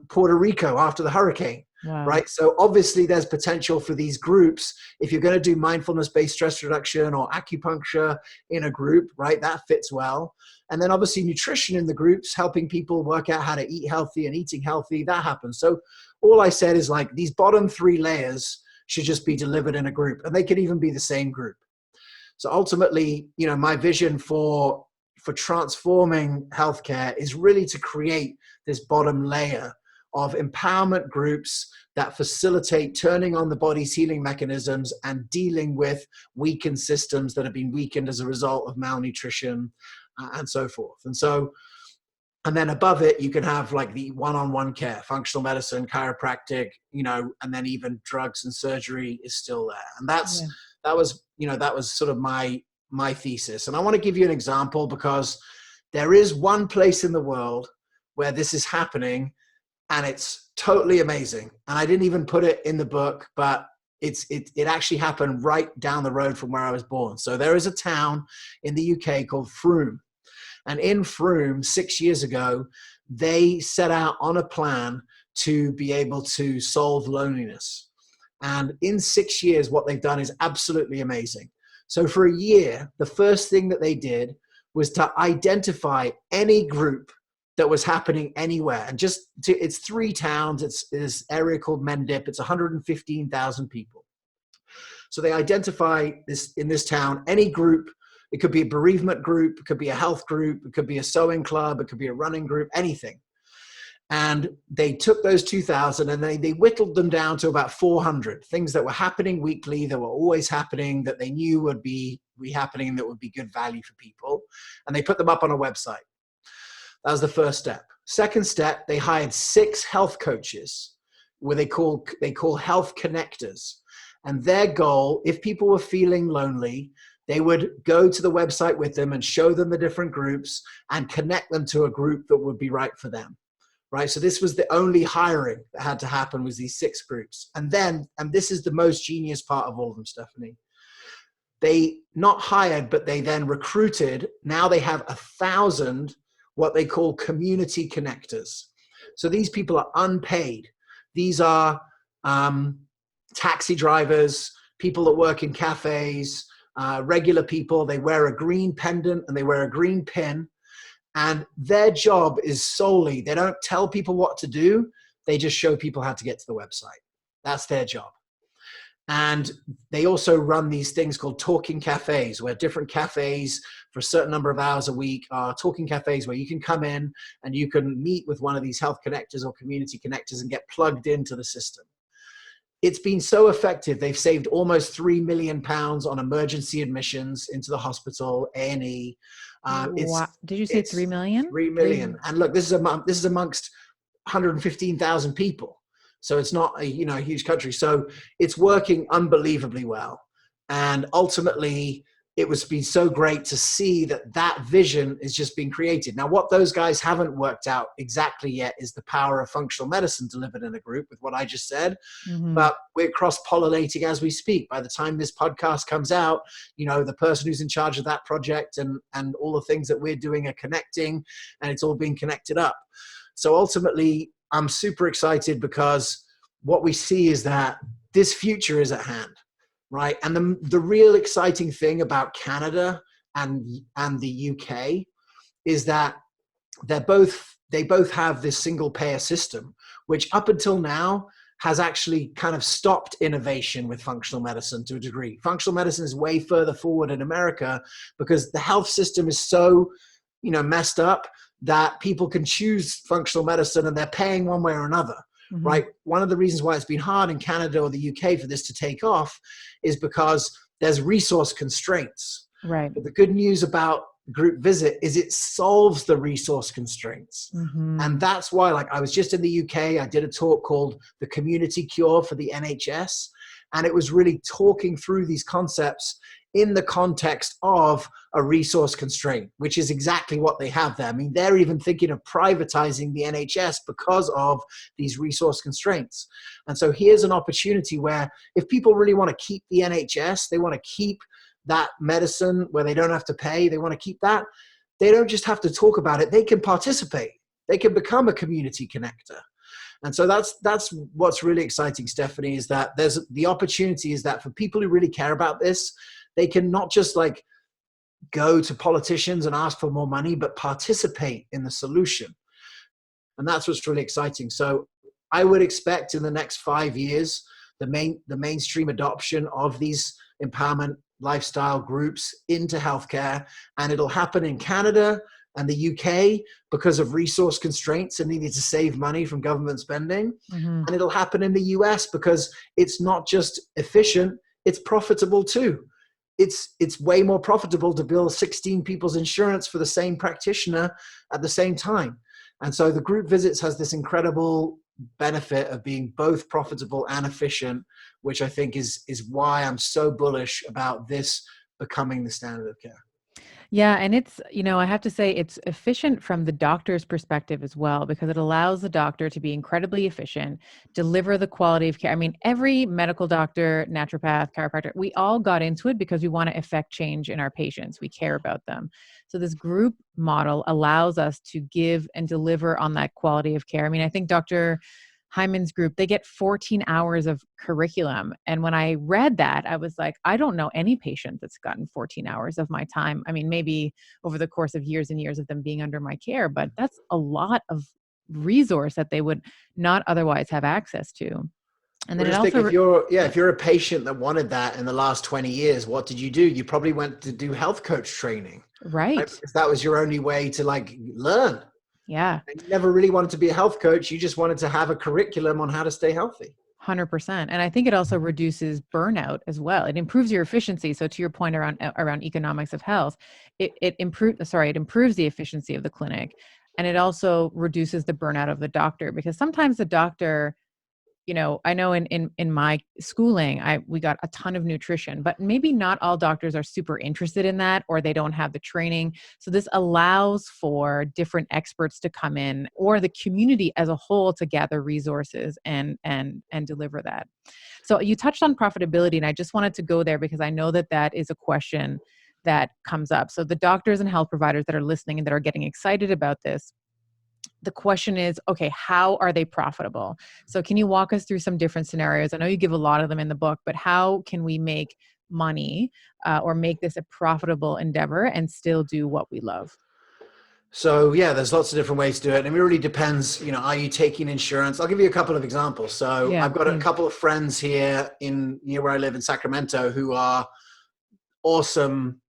Puerto Rico after the hurricane. Wow. Right. So obviously there's potential for these groups. If you're going to do mindfulness-based stress reduction or acupuncture in a group, right, that fits well. And then obviously nutrition in the groups, helping people work out how to eat healthy and eating healthy, that happens. So all I said is like these bottom 3 layers should just be delivered in a group, and they could even be the same group. So ultimately, my vision for transforming healthcare is really to create this bottom layer of empowerment groups that facilitate turning on the body's healing mechanisms and dealing with weakened systems that have been weakened as a result of malnutrition and so forth. And then above it, you can have like the one-on-one care, functional medicine, chiropractic, and then even drugs and surgery is still there. And that was sort of my thesis. And I want to give you an example because there is one place in the world where this is happening, and it's totally amazing. And I didn't even put it in the book, but it actually happened right down the road from where I was born. So there is a town in the UK called Frome. And in Frome, 6 years ago, they set out on a plan to be able to solve loneliness. And in 6 years, what they've done is absolutely amazing. So for a year, the first thing that they did was to identify any group that was happening anywhere. And it's 3 towns. It's this area called Mendip. It's 115,000 people. So they identify in this town, any group. It could be a bereavement group. It could be a health group. It could be a sewing club. It could be a running group, anything. And they took those 2,000 and they whittled them down to about 400 things that were happening weekly, that were always happening, that they knew would be happening, and that would be good value for people. And they put them up on a website. That was the first step. Second step, they hired 6 health coaches, where they call health connectors. And their goal, if people were feeling lonely, they would go to the website with them and show them the different groups and connect them to a group that would be right for them. Right. So this was the only hiring that had to happen, was these 6 groups. And this is the most genius part of all of them, Stephanie. They not hired, but they then recruited. Now they have 1,000 what they call community connectors. So these people are unpaid. These are taxi drivers, people that work in cafes, regular people. They wear a green pendant and they wear a green pin. And their job is solely, they don't tell people what to do. They just show people how to get to the website. That's their job. And they also run these things called talking cafes, where different cafes for a certain number of hours a week are talking cafes where you can come in and you can meet with one of these health connectors or community connectors and get plugged into the system. It's been so effective. They've saved almost £3 million on emergency admissions into the hospital, A&E. Wow. Did you say 3 million? 3 million. And look, this is amongst 115,000 people. So it's not a huge country. So it's working unbelievably well. And ultimately, it was been so great to see that vision is just being created. Now, what those guys haven't worked out exactly yet is the power of functional medicine delivered in a group with what I just said. Mm-hmm. But we're cross-pollinating as we speak. By the time this podcast comes out, the person who's in charge of that project and all the things that we're doing are connecting, and it's all being connected up. So ultimately, I'm super excited because what we see is that this future is at hand. Right. And the real exciting thing about Canada and the UK is that they both have this single payer system, which up until now has actually kind of stopped innovation with functional medicine to a degree. Functional medicine is way further forward in America because the health system is so, messed up that people can choose functional medicine and they're paying one way or another. Mm-hmm. Right. One of the reasons why it's been hard in Canada or the UK for this to take off is because there's resource constraints. Right. But the good news about group visit is it solves the resource constraints. Mm-hmm. And that's why, I was just in the UK, I did a talk called The Community Cure for the NHS. And it was really talking through these concepts in the context of a resource constraint, which is exactly what they have there. I mean, they're even thinking of privatizing the NHS because of these resource constraints. And so here's an opportunity where if people really want to keep the NHS, they want to keep that medicine where they don't have to pay, they want to keep that, they don't just have to talk about it, they can participate. They can become a community connector. And so that's what's really exciting, Stephanie, is that there's the opportunity is that for people who really care about this, they can not just like go to politicians and ask for more money, but participate in the solution. And that's what's really exciting. So I would expect in the next 5 years, the mainstream adoption of these empowerment lifestyle groups into healthcare, and it'll happen in Canada and the UK because of resource constraints and needing to save money from government spending. Mm-hmm. And it'll happen in the US because it's not just efficient, it's profitable too. It's way more profitable to bill 16 people's insurance for the same practitioner at the same time. And so the group visits has this incredible benefit of being both profitable and efficient, which I think is why I'm so bullish about this becoming the standard of care. Yeah, and it's, I have to say it's efficient from the doctor's perspective as well, because it allows the doctor to be incredibly efficient, deliver the quality of care. I mean, every medical doctor, naturopath, chiropractor, we all got into it because we want to effect change in our patients. We care about them. So this group model allows us to give and deliver on that quality of care. I mean, I think Dr. Hyman's group, they get 14 hours of curriculum. And when I read that, I was like, I don't know any patient that's gotten 14 hours of my time. I mean, maybe over the course of years and years of them being under my care, but that's a lot of resource that they would not otherwise have access to. And Well, then it just think also, if you're a patient that wanted that in the last 20 years, what did you do? You probably went to do health coach training, right? right. Because that was your only way to like learn. Yeah. And you never really wanted to be a health coach. You just wanted to have a curriculum on how to stay healthy. 100%. And I think it also reduces burnout as well. It improves your efficiency. So to your point around economics of health, it improves the efficiency of the clinic. And it also reduces the burnout of the doctor, because sometimes the doctor, I know in my schooling, we got a ton of nutrition, but maybe not all doctors are super interested in that, or they don't have the training. So this allows for different experts to come in, or the community as a whole to gather resources and deliver that. So you touched on profitability, and I just wanted to go there because I know that is a question that comes up. So the doctors and health providers that are listening and that are getting excited about this, the question is, okay, how are they profitable? So can you walk us through some different scenarios? I know you give a lot of them in the book, but how can we make money or make this a profitable endeavor and still do what we love? So yeah, there's lots of different ways to do it. And it really depends, are you taking insurance? I'll give you a couple of examples. So Yeah, I've got a please. couple of friends here near where I live in Sacramento who are awesome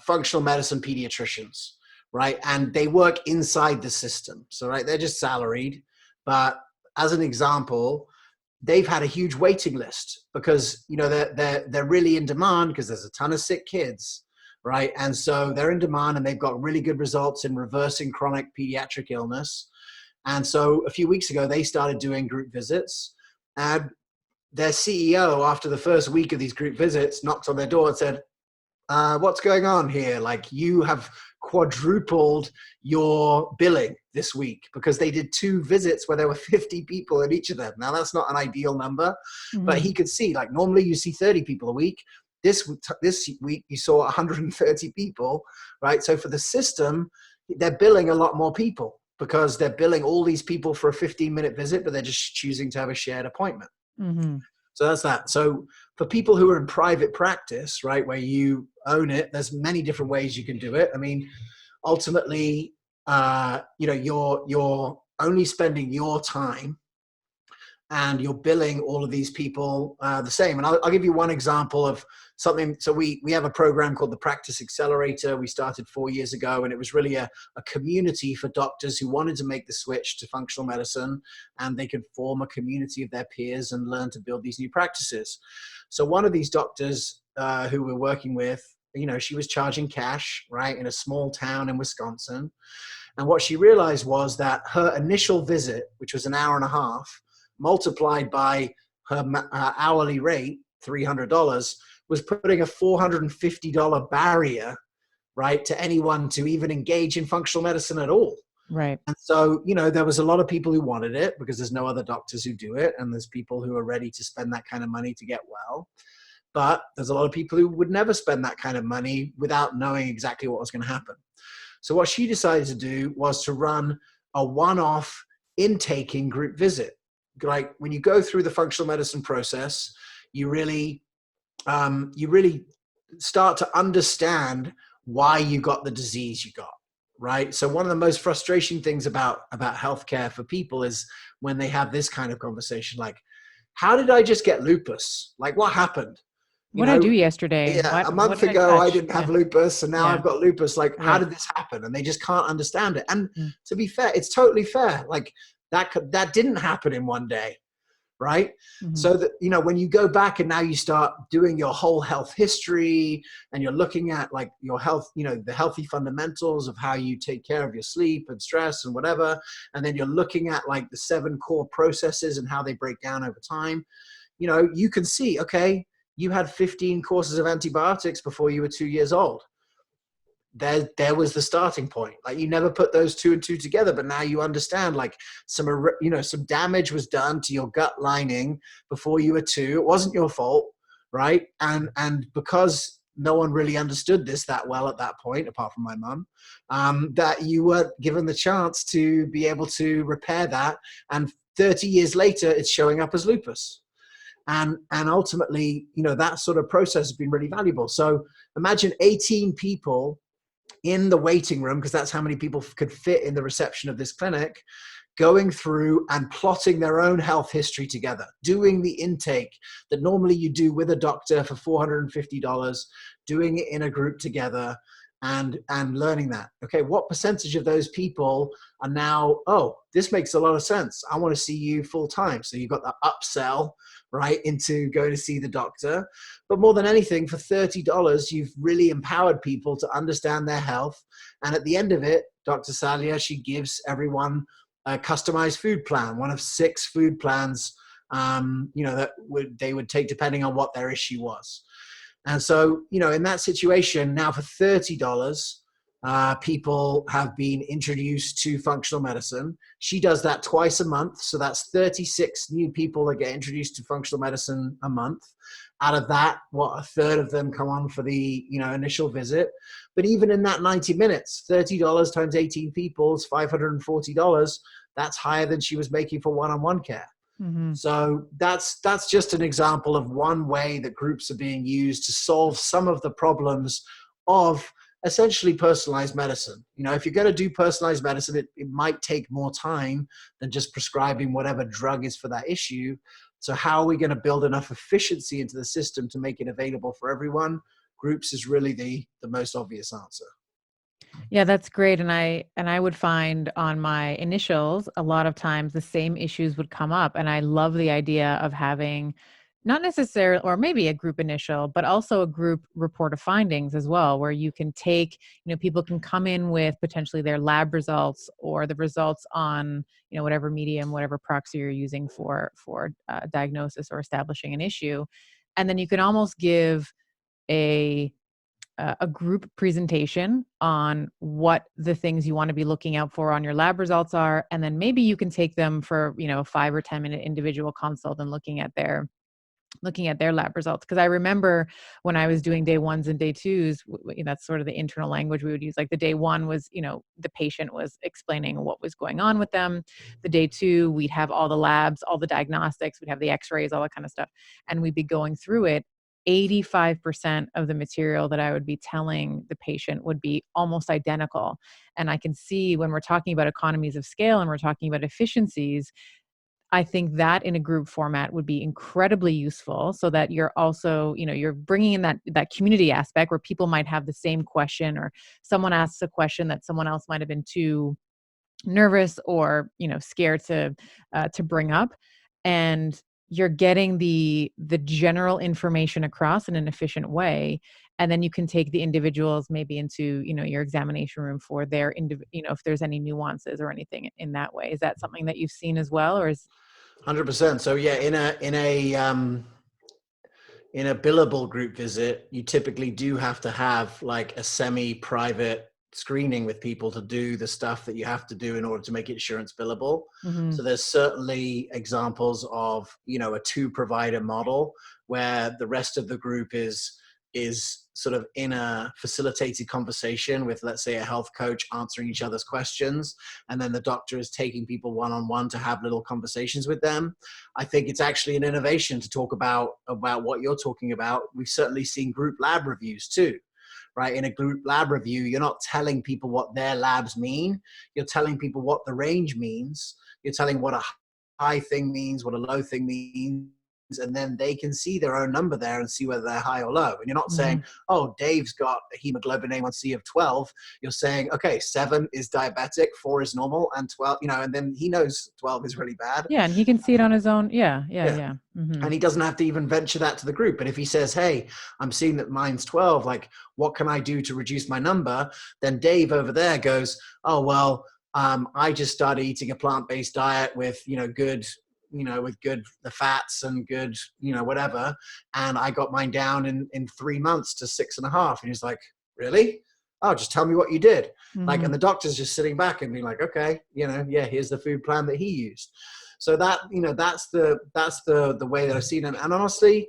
functional medicine pediatricians, right? And they work inside the system. So right, they're just salaried. But as an example, they've had a huge waiting list because they're really in demand because there's a ton of sick kids, right? And so they're in demand and they've got really good results in reversing chronic pediatric illness. And so a few weeks ago, they started doing group visits, and their CEO, after the first week of these group visits, knocked on their door and said, what's going on here? Like, you have quadrupled your billing this week, because they did 2 visits where there were 50 people in each of them. Now that's not an ideal number, but Mhm. he could see, like, normally you see 30 people a week. This week you saw 130 people, right? So for the system, they're billing a lot more people because they're billing all these people for a 15-minute visit, but they're just choosing to have a shared appointment. Mhm. So that's that. So for people who are in private practice, right, where you own it, there's many different ways you can do it. I mean, ultimately, you're only spending your time, and you're billing all of these people the same. And I'll give you one example of something. So we have a program called the Practice Accelerator. We started 4 years ago, and it was really a community for doctors who wanted to make the switch to functional medicine, and they could form a community of their peers and learn to build these new practices. So one of these doctors who we're working with, she was charging cash, right, in a small town in Wisconsin. And what she realized was that her initial visit, which was an hour and a half, multiplied by her hourly rate, $300, was putting a $450 barrier, right, to anyone to even engage in functional medicine at all. Right. And so, there was a lot of people who wanted it because there's no other doctors who do it. And there's people who are ready to spend that kind of money to get well. But there's a lot of people who would never spend that kind of money without knowing exactly what was going to happen. So what she decided to do was to run a one-off intaking group visit. Like when you go through the functional medicine process, you really start to understand why you got the disease you got, right? So one of the most frustrating things about healthcare for people is when they have this kind of conversation, like, how did I just get lupus? Like, what happened? What did I do yesterday? Yeah, a What month did I ago I touch? didn't Yeah. have lupus, and now Yeah. I've got lupus. Like, how Right. did this happen? And they just can't understand it. And Mm. to be fair, it's totally fair. Like that didn't happen in one day, right? Mm-hmm. So that, when you go back and now you start doing your whole health history and you're looking at like your health, the healthy fundamentals of how you take care of your sleep and stress and whatever. And then you're looking at like the 7 core processes and how they break down over time. You can see, okay, you had 15 courses of antibiotics before you were 2 years old. There was the starting point. Like, you never put those 2 and 2 together, but now you understand like some damage was done to your gut lining before you were 2. It wasn't your fault, right? And because no one really understood this that well at that point, apart from my mom, that you weren't given the chance to be able to repair that. And 30 years later, it's showing up as lupus. And ultimately, that sort of process has been really valuable. So imagine 18 people in the waiting room, because that's how many people could fit in the reception of this clinic, going through and plotting their own health history together, doing the intake that normally you do with a doctor for $450, doing it in a group together, and learning that. Okay, what percentage of those people are now, oh, this makes a lot of sense, I want to see you full time. So you've got the upsell, right, into going to see the doctor. But more than anything, for $30, you've really empowered people to understand their health. And at the end of it, Dr. Salia, she gives everyone a customized food plan, one of 6 food plans, that they would take depending on what their issue was. And so, in that situation, now for $30, people have been introduced to functional medicine. She does that twice a month. So that's 36 new people that get introduced to functional medicine a month. Out of that, a third of them come on for the, initial visit. But even in that 90 minutes, $30 times 18 people is $540. That's higher than she was making for one-on-one care. Mm-hmm. So that's just an example of one way that groups are being used to solve some of the problems of essentially personalized medicine. If you're going to do personalized medicine, it might take more time than just prescribing whatever drug is for that issue. So how are we going to build enough efficiency into the system to make it available for everyone? Groups is really the most obvious answer. Yeah, that's great. And I would find on my initials, a lot of times the same issues would come up. And I love the idea of having not necessarily, or maybe a group initial, but also a group report of findings as well, where you can take, people can come in with potentially their lab results or the results on, whatever medium, whatever proxy you're using for diagnosis or establishing an issue. And then you can almost give a group presentation on what the things you want to be looking out for on your lab results are. And then maybe you can take them for, a 5 or 10 minute individual consult and looking at their lab results. Because I remember when I was doing day 1s and day 2s, that's sort of the internal language we would use. Like the day 1 was, the patient was explaining what was going on with them. The day 2, we'd have all the labs, all the diagnostics, we'd have the x-rays, all that kind of stuff. And we'd be going through it. 85% of the material that I would be telling the patient would be almost identical. And I can see when we're talking about economies of scale and we're talking about efficiencies, I think that in a group format would be incredibly useful so that you're also, you're bringing in that community aspect where people might have the same question, or someone asks a question that someone else might have been too nervous or, scared to bring up. And you're getting the general information across in an efficient way. And then you can take the individuals maybe into, your examination room for their, if there's any nuances or anything in that way. Is that something that you've seen as well, or is 100%. So yeah, in in a billable group visit, you typically do have to have like a semi-private screening with people to do the stuff that you have to do in order to make insurance billable. Mm-hmm. So there's certainly examples of, you know, a two provider model where the rest of the group is sort of in a facilitated conversation with, let's say, a health coach answering each other's questions, and then the doctor is taking people one-on-one to have little conversations with them. I think it's actually an innovation to talk about what you're talking about. We've certainly seen group lab reviews too, right? In a group lab review, you're not telling people what their labs mean. You're telling people what the range means. You're telling what a high thing means, what a low thing means, and then they can see their own number there and see whether they're high or low. And you're not Mm-hmm. saying, oh, Dave's got a hemoglobin A1C of 12. You're saying, okay, 7 is diabetic, 4 is normal, and 12, you know, and then he knows 12 is really bad. Yeah, and he can see it on his own. Yeah, yeah, Yeah. yeah. Mm-hmm. And he doesn't have to even venture that to the group. But if he says, hey, I'm seeing that mine's 12, like, what can I do to reduce my number? Then Dave over there goes, oh, well, I just started eating a plant-based diet with, good, with good, the fats and good, whatever. And I got mine down in 3 months to 6.5. And he's like, really? Oh, just tell me what you did. Like, Mm-hmm. and the doctor's just sitting back and being like, okay, yeah, here's the food plan that he used. So that, that's the way that I've seen it. And honestly,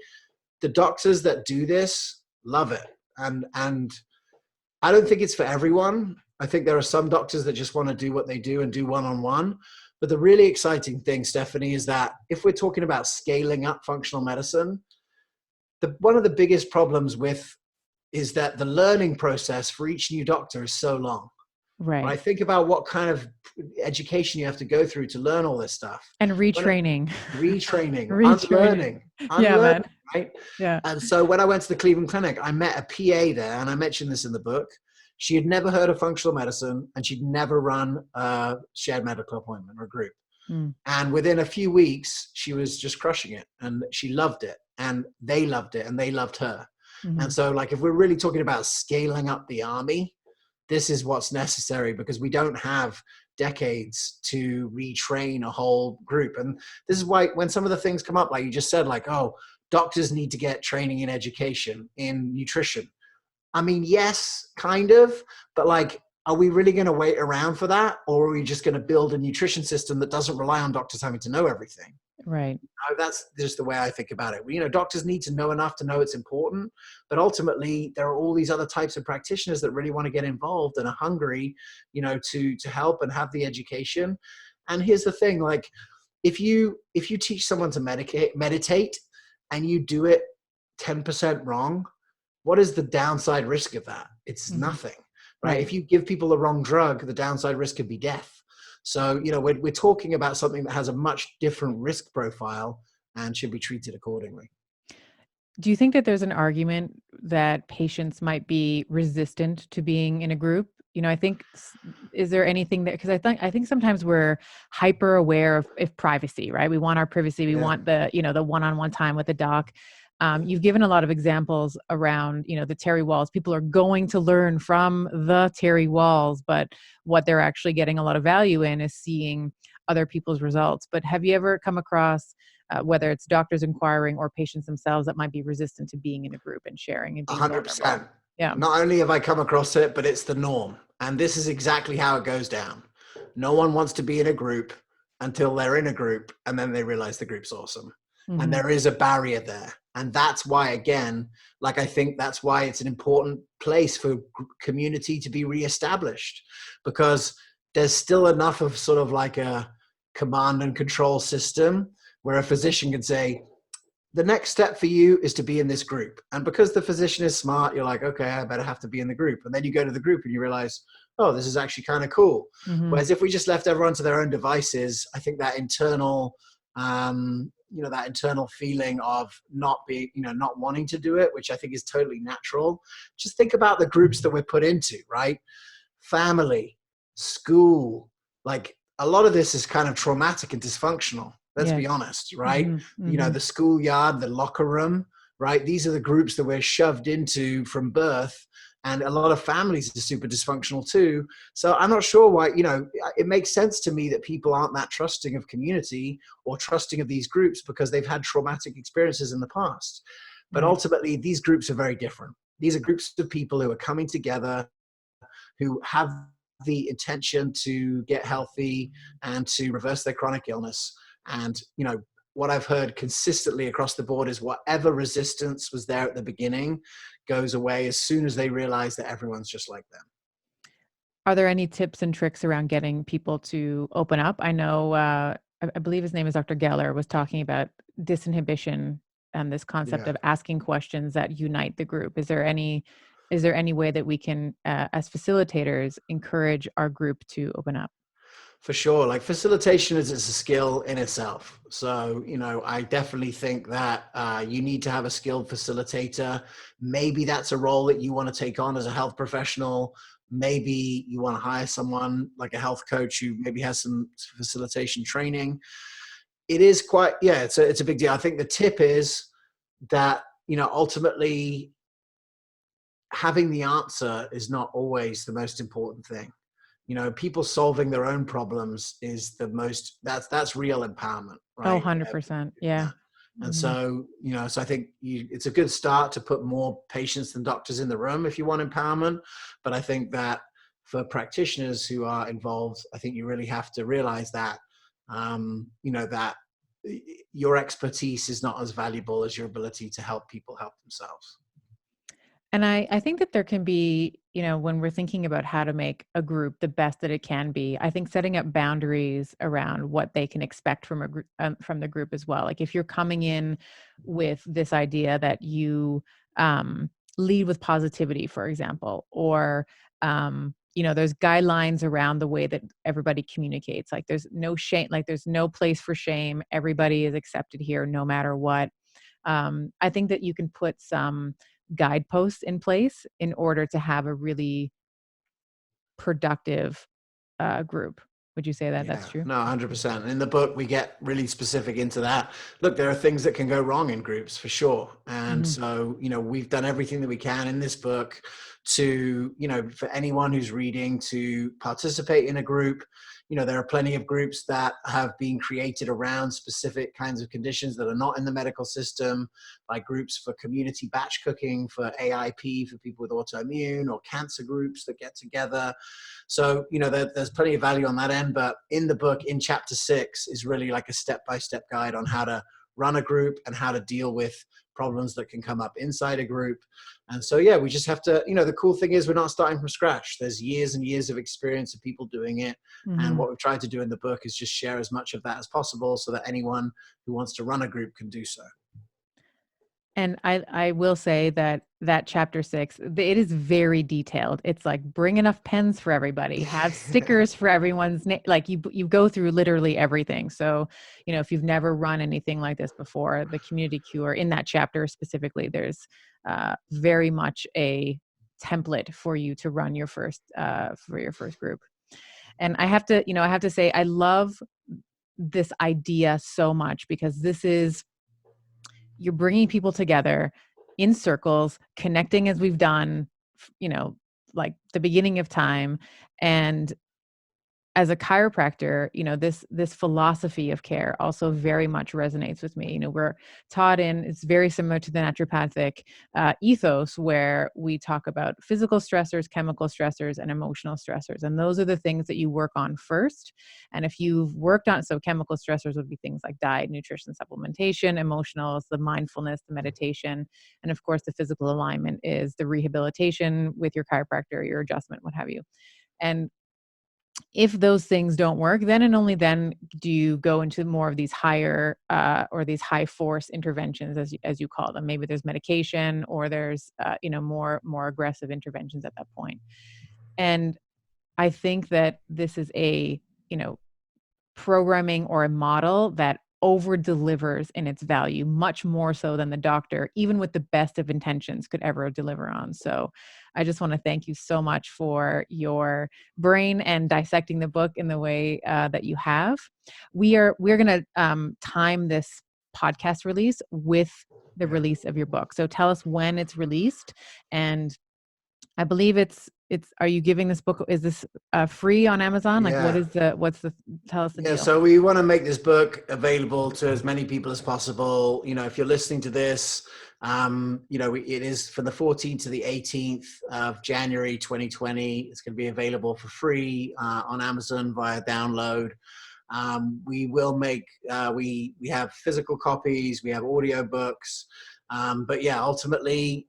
the doctors that do this love it. And I don't think it's for everyone. I think there are some doctors that just want to do what they do and do one-on-one. But the really exciting thing, Stephanie, is that if we're talking about scaling up functional medicine, one of the biggest problems is that the learning process for each new doctor is so long. Right. When I think about what kind of education you have to go through to learn all this stuff. And retraining. Retraining, Retraining. unlearning, Yeah, man. right? Yeah. And so when I went to the Cleveland Clinic, I met a PA there, and I mentioned this in the book. She had never heard of functional medicine, and she'd never run a shared medical appointment or a group. Mm. And within a few weeks, she was just crushing it, and she loved it, and they loved it, and they loved her. Mm-hmm. And so, like, if we're really talking about scaling up the army, this is what's necessary, because we don't have decades to retrain a whole group. And this is why when some of the things come up, like you just said, like, oh, doctors need to get training in education, in nutrition. I mean, yes, kind of, but like, are we really going to wait around for that? Or are we just going to build a nutrition system that doesn't rely on doctors having to know everything? Right. That's just the way I think about it. Doctors need to know enough to know it's important, but ultimately there are all these other types of practitioners that really want to get involved and are hungry, to help and have the education. And here's the thing, like, if you teach someone to meditate and you do it 10% wrong, what is the downside risk of that? It's nothing, right? If you give people the wrong drug, the downside risk could be death. So, we're talking about something that has a much different risk profile and should be treated accordingly. Do you think that there's an argument that patients might be resistant to being in a group? I think, is there anything that, because I think sometimes we're hyper aware of privacy, right? We want our privacy. We want the one-on-one time with the doc. You've given a lot of examples around, the Terry Walls. People are going to learn from the Terry Walls, but what they're actually getting a lot of value in is seeing other people's results. But have you ever come across, whether it's doctors inquiring or patients themselves, that might be resistant to being in a group and sharing and being 100%. vulnerable? Yeah. Not only have I come across it, but it's the norm. And this is exactly how it goes down. No one wants to be in a group until they're in a group, and then they realize the group's awesome. Mm-hmm. And there is a barrier there. And that's why, again, like, I think that's why it's an important place for community to be reestablished, because there's still enough of sort of like a command and control system where a physician can say, the next step for you is to be in this group. And because the physician is smart, you're like, okay, I better have to be in the group. And then you go to the group and you realize, oh, this is actually kind of cool. Mm-hmm. Whereas if we just left everyone to their own devices, I think that internal, that internal feeling of not being, not wanting to do it, which I think is totally natural. Just think about the groups that we're put into, right? Family, school, like, a lot of this is kind of traumatic and dysfunctional. Let's be honest, right? Mm-hmm. Mm-hmm. The schoolyard, the locker room, right? These are the groups that we're shoved into from birth. And a lot of families are super dysfunctional too. So I'm not sure why, it makes sense to me that people aren't that trusting of community or trusting of these groups because they've had traumatic experiences in the past. But Right. ultimately, these groups are very different. These are groups of people who are coming together, who have the intention to get healthy and to reverse their chronic illness. And, what I've heard consistently across the board is whatever resistance was there at the beginning goes away as soon as they realize that everyone's just like them. Are there any tips and tricks around getting people to open up? I know, I believe his name is Dr. Geller, was talking about disinhibition and this concept Yeah. of asking questions that unite the group. Is there any way that we can, as facilitators, encourage our group to open up? For sure. Like facilitation is a skill in itself. So, I definitely think that you need to have a skilled facilitator. Maybe that's a role that you want to take on as a health professional. Maybe you want to hire someone like a health coach who maybe has some facilitation training. It is quite, yeah, it's a big deal. I think the tip is that, ultimately having the answer is not always the most important thing. People solving their own problems is that's real empowerment, Oh, right? 100%. Yeah. Yeah. And Mhm. so I think it's a good start to put more patients than doctors in the room if you want empowerment. But I think that for practitioners who are involved, I think you really have to realize that, that your expertise is not as valuable as your ability to help people help themselves. And I think that there can be, when we're thinking about how to make a group the best that it can be, I think setting up boundaries around what they can expect from a group, from the group as well. Like if you're coming in with this idea that you lead with positivity, for example, or there's guidelines around the way that everybody communicates. Like there's no shame, like there's no place for shame. Everybody is accepted here, no matter what. I think that you can put some guideposts in place in order to have a really productive group. Would you say that that's Yeah, true? no, 100%. In the book, we get really specific into that. Look, there are things that can go wrong in groups for sure. And Hmm. so, we've done everything that we can in this book to, for anyone who's reading to participate in a group. There are plenty of groups that have been created around specific kinds of conditions that are not in the medical system, like groups for community batch cooking, for AIP, for people with autoimmune, or cancer groups that get together. So, there's plenty of value on that end. But in the book, in chapter 6, is really like a step-by-step guide on how to run a group and how to deal with problems that can come up inside a group. And so, yeah, we just have to, the cool thing is we're not starting from scratch. There's years and years of experience of people doing it. And Hmm. what we've tried to do in the book is just share as much of that as possible so that anyone who wants to run a group can do so. And I will say that chapter 6, it is very detailed. It's like bring enough pens for everybody, have stickers for everyone's name. Like you go through literally everything. So, if you've never run anything like this before, the community cure in that chapter specifically, there's very much a template for you to run your first group. And I have to say I love this idea so much because this is you're bringing people together in circles, connecting as we've done, like the beginning of time. And as a chiropractor, this philosophy of care also very much resonates with me. We're taught in it's very similar to the naturopathic ethos, where we talk about physical stressors, chemical stressors, and emotional stressors, and those are the things that you work on first. And if you've worked on, so chemical stressors would be things like diet, nutrition, supplementation. Emotional is the mindfulness, the meditation, and of course, the physical alignment is the rehabilitation with your chiropractor, your adjustment, what have you. And if those things don't work, then and only then do you go into more of these higher or these high force interventions, as you call them. Maybe there's medication, or there's more aggressive interventions at that point. And I think that this is a programming or a model that over delivers in its value, much more so than the doctor, even with the best of intentions, could ever deliver on. So I just want to thank you so much for your brain and dissecting the book in the way that you have. We're going to time this podcast release with the Yeah. release of your book. So tell us when it's released. And I believe it's are you giving this book, is this free on Amazon? Like Yeah. tell us the Yeah, deal. so we want to make this book available to as many people as possible. If you're listening to this, it is from the 14th to the 18th of January 2020. It's going to be available for free on Amazon via download. We will make, we have physical copies, we have audio books. But yeah, ultimately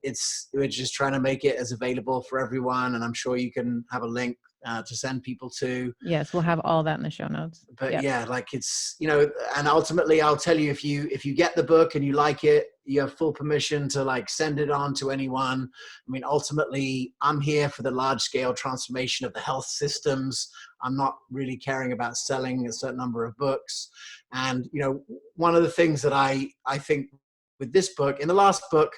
we're just trying to make it as available for everyone. And I'm sure you can have a link to send people to. Yes, we'll have all that in the show notes. But Yep. yeah, like and ultimately I'll tell you, if you get the book and you like it, you have full permission to like send it on to anyone. I mean, ultimately I'm here for the large scale transformation of the health systems. I'm not really caring about selling a certain number of books. And one of the things that I think with this book, in the last book,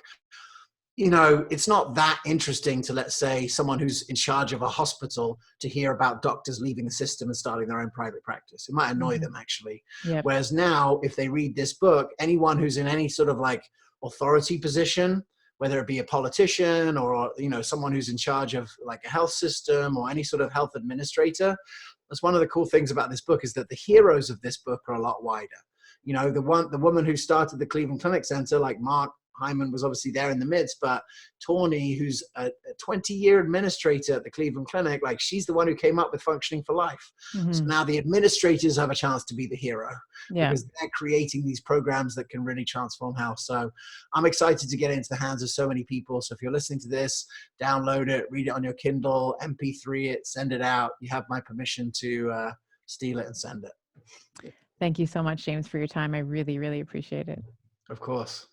it's not that interesting to, let's say, someone who's in charge of a hospital to hear about doctors leaving the system and starting their own private practice. It might annoy them, actually. Yep. Whereas now, if they read this book, anyone who's in any sort of like authority position, whether it be a politician or, someone who's in charge of like a health system or any sort of health administrator, that's one of the cool things about this book, is that the heroes of this book are a lot wider. The woman who started the Cleveland Clinic Center, like Mark Hyman, was obviously there in the midst, but Tawny, who's a 20-year administrator at the Cleveland Clinic, like she's the one who came up with Functioning for Life. Mm-hmm. So now the administrators have a chance to be the hero, because they're creating these programs that can really transform health. So I'm excited to get it into the hands of so many people. So if you're listening to this, download it, read it on your Kindle, MP3 it, send it out. You have my permission to steal it and send it. Thank you so much, James, for your time. I really, really appreciate it. Of course.